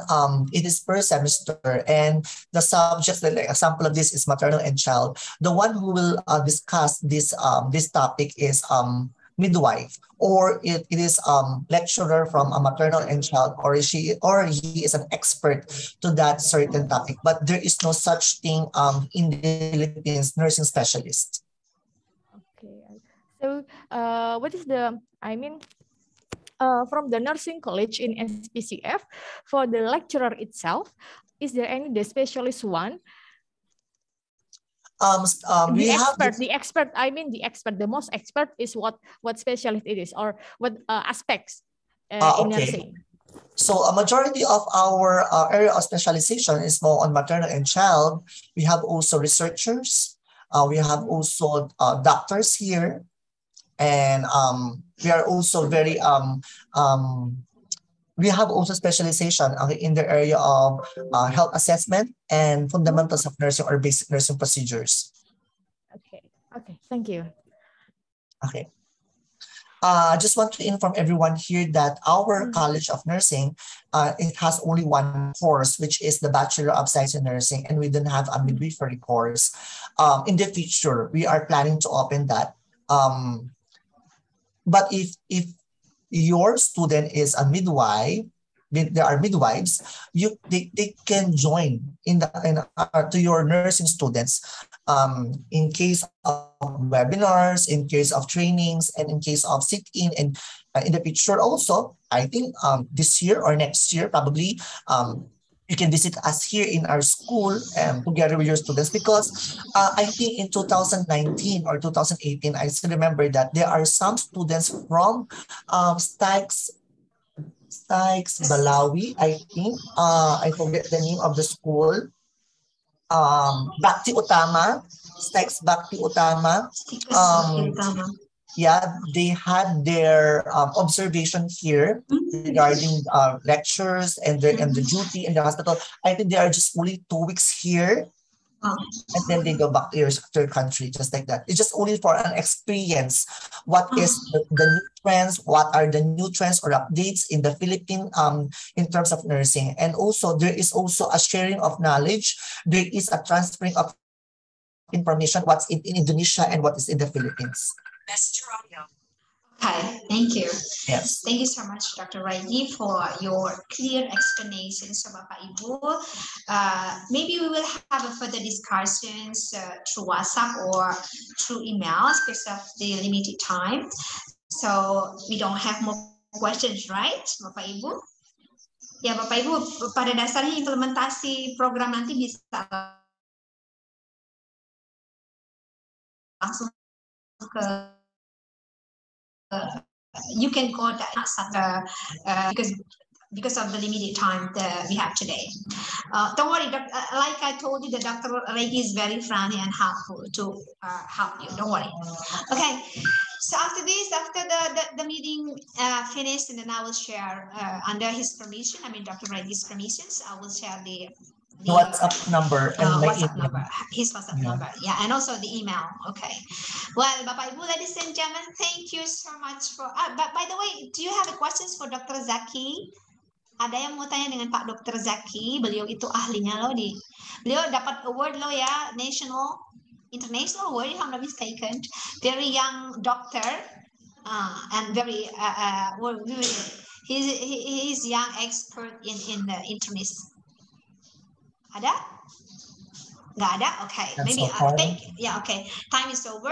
it is per semester, and the subjects, like example of this is maternal and child. The one who will discuss this topic is midwife, or it is lecturer from a maternal and child, or he is an expert to that certain topic. But there is no such thing in the Philippines, nursing specialist. Okay. So what is the, from the nursing college in SPCF, for the lecturer itself, is there any the specialist one? The most expert is what specialist it is, or what aspects in nursing. So a majority of our area of specialization is more on maternal and child. We have also researchers. We have also doctors here. And we are also very, we have also specialization in the area of health assessment and fundamentals of nursing or basic nursing procedures. Okay, thank you. Okay. I just want to inform everyone here that our College of Nursing, it has only one course, which is the Bachelor of Science in Nursing, and we don't have a midwifery course. In the future, we are planning to open that. But if your student is a midwife, there are midwives, they can join to your nursing students in case of webinars, in case of trainings, and in case of sit-in, and in the future also, I think this year or next year probably, you can visit us here in our school together with your students, because I think in 2019 or 2018, I still remember that there are some students from Stikes Balawi, I think. I forget the name of the school. Bhakti Utama, Stikes Bhakti Utama. Yeah, they had their observation here regarding lectures and the duty in the hospital. I think they are just only 2 weeks here, and then they go back to their country, just like that. It's just only for an experience. What is the new trends? What are the new trends or updates in the Philippines in terms of nursing? And also, there is also a sharing of knowledge. There is a transferring of information, what's in Indonesia and what is in the Philippines. Okay, thank you. Yes. Thank you so much, Dr. Raiji, for your clear explanation. So, Bapak Ibu, maybe we will have a further discussions through WhatsApp or through emails because of the limited time. So, we don't have more questions, right, Bapak Ibu? Ya, Bapak Ibu, pada dasarnya implementasi program nanti bisa langsung ke you can go because of the limited time that we have today. Don't worry, like I told you, the Dr. Regi is very friendly and helpful to help you. Don't worry. Okay. So after this, after the meeting finished, and then I will share under his permission, Dr. Regi's permissions, I will share the WhatsApp number and my WhatsApp email. number, his WhatsApp number, yeah, and also the email. Okay. Well, Bapak Ibu, ladies and gentlemen, thank you so much for. But by the way, do you have questions for Dr. Zaki? Ada yang mau tanya dengan Pak Dr. Zaki? Beliau itu ahlinya loh beliau dapat award loh ya, international award if I'm not mistaken. Very young doctor, and very he's young expert in the internist. Ada? Nggak ada? Okay. Maybe I think, yeah, okay. Time is over.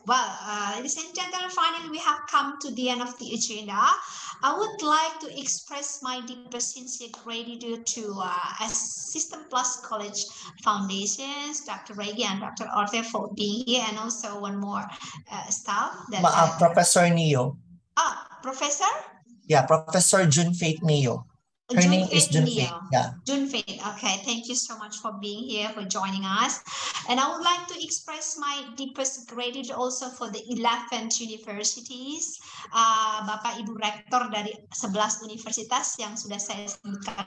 Well, ladies and gentlemen, finally we have come to the end of the agenda. I would like to express my deepest sincere gratitude to System Plus College Foundations, Dr. Regi and Dr. Orte for being here, and also one more staff. Professor Neo. Professor? Yeah, Professor June Faith Neo. Her name is June Faith. Yeah. June Faith. Okay. Thank you so much for being here, for joining us. And I would like to express my deepest gratitude also for the 11 universities, Bapak Ibu Rektor dari 11 universitas yang sudah saya sebutkan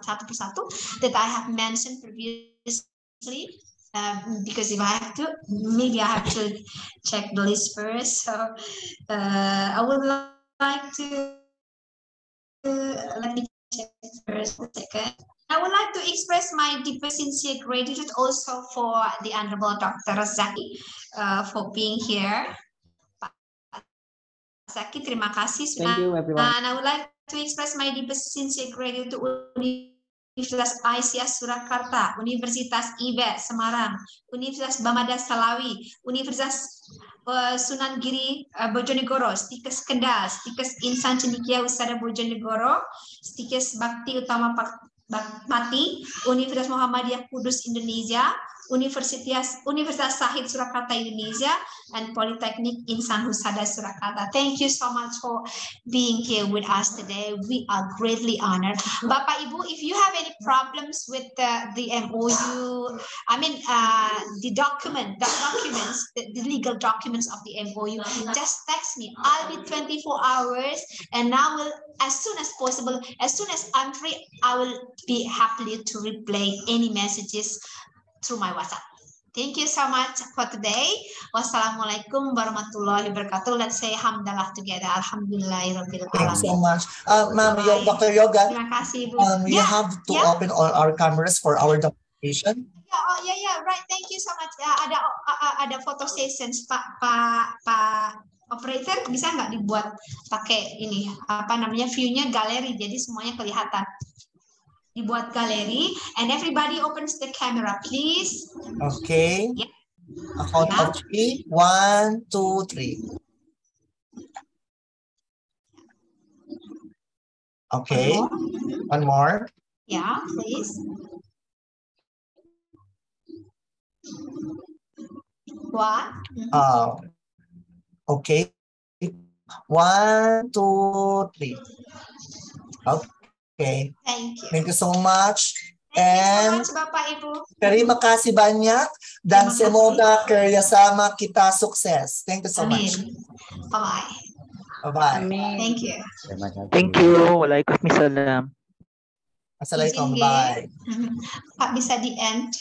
satu persatu that I have mentioned previously. Because if I have to, maybe I have to check the list first. So I would like to let me check first a second. I would like to express my deepest sincere gratitude also for the Honorable Dr. Zaki for being here. Zaki, terima kasih sudah. Thank you, everyone. And I would like to express my deepest sincere gratitude to Universitas Aisyah Surakarta, Universitas IBE Semarang, Universitas Bamada Salawi, Universitas Sunan Giri Bojonegoro, Stikes Kendal, Stikes Insan Cendekia Usada Bojonegoro, Stikes Bakti Utama Mati, Universitas Muhammadiyah Kudus Indonesia, Universitas Sahid Surakarta Indonesia, and Polytechnic Insan Husada Surakarta. Thank you so much for being here with us today. We are greatly honored. Bapak Ibu, if you have any problems with the MOU, I mean the documents, the legal documents of the MOU, just text me. I'll be 24 hours, and I will, as soon as possible, as soon as I'm free, I will be happy to reply any messages through my WhatsApp. Thank you so much for today. Wassalamualaikum warahmatullahi wabarakatuh. Let's say hamdalah together. Alhamdulillahirabbil alamin. Thanks so much. Ma'am, Dr. Yoga, terima kasih, Bu. we have to open all our cameras for our documentation. Yeah, right. Thank you so much. Ada foto sessions, Pak operator, bisa nggak dibuat pakai ini apa namanya view-nya galeri, jadi semuanya kelihatan. Dibuat galeri, and everybody opens the camera, please. Okay. Yeah. Count of 3. 1, 2, 3. Okay. One more. Yeah, please. 1. Okay. 1, 2, 3. Okay. Thank you so much. Thank you so much, Bapak Ibu. Terima kasih banyak dan semoga kerjasama kita sukses. Thank you so much. Bye-bye. Bye-bye. Thank you. Thank you. Waalaikumsalam. Assalamualaikum. Bye. Pak, bisa di end.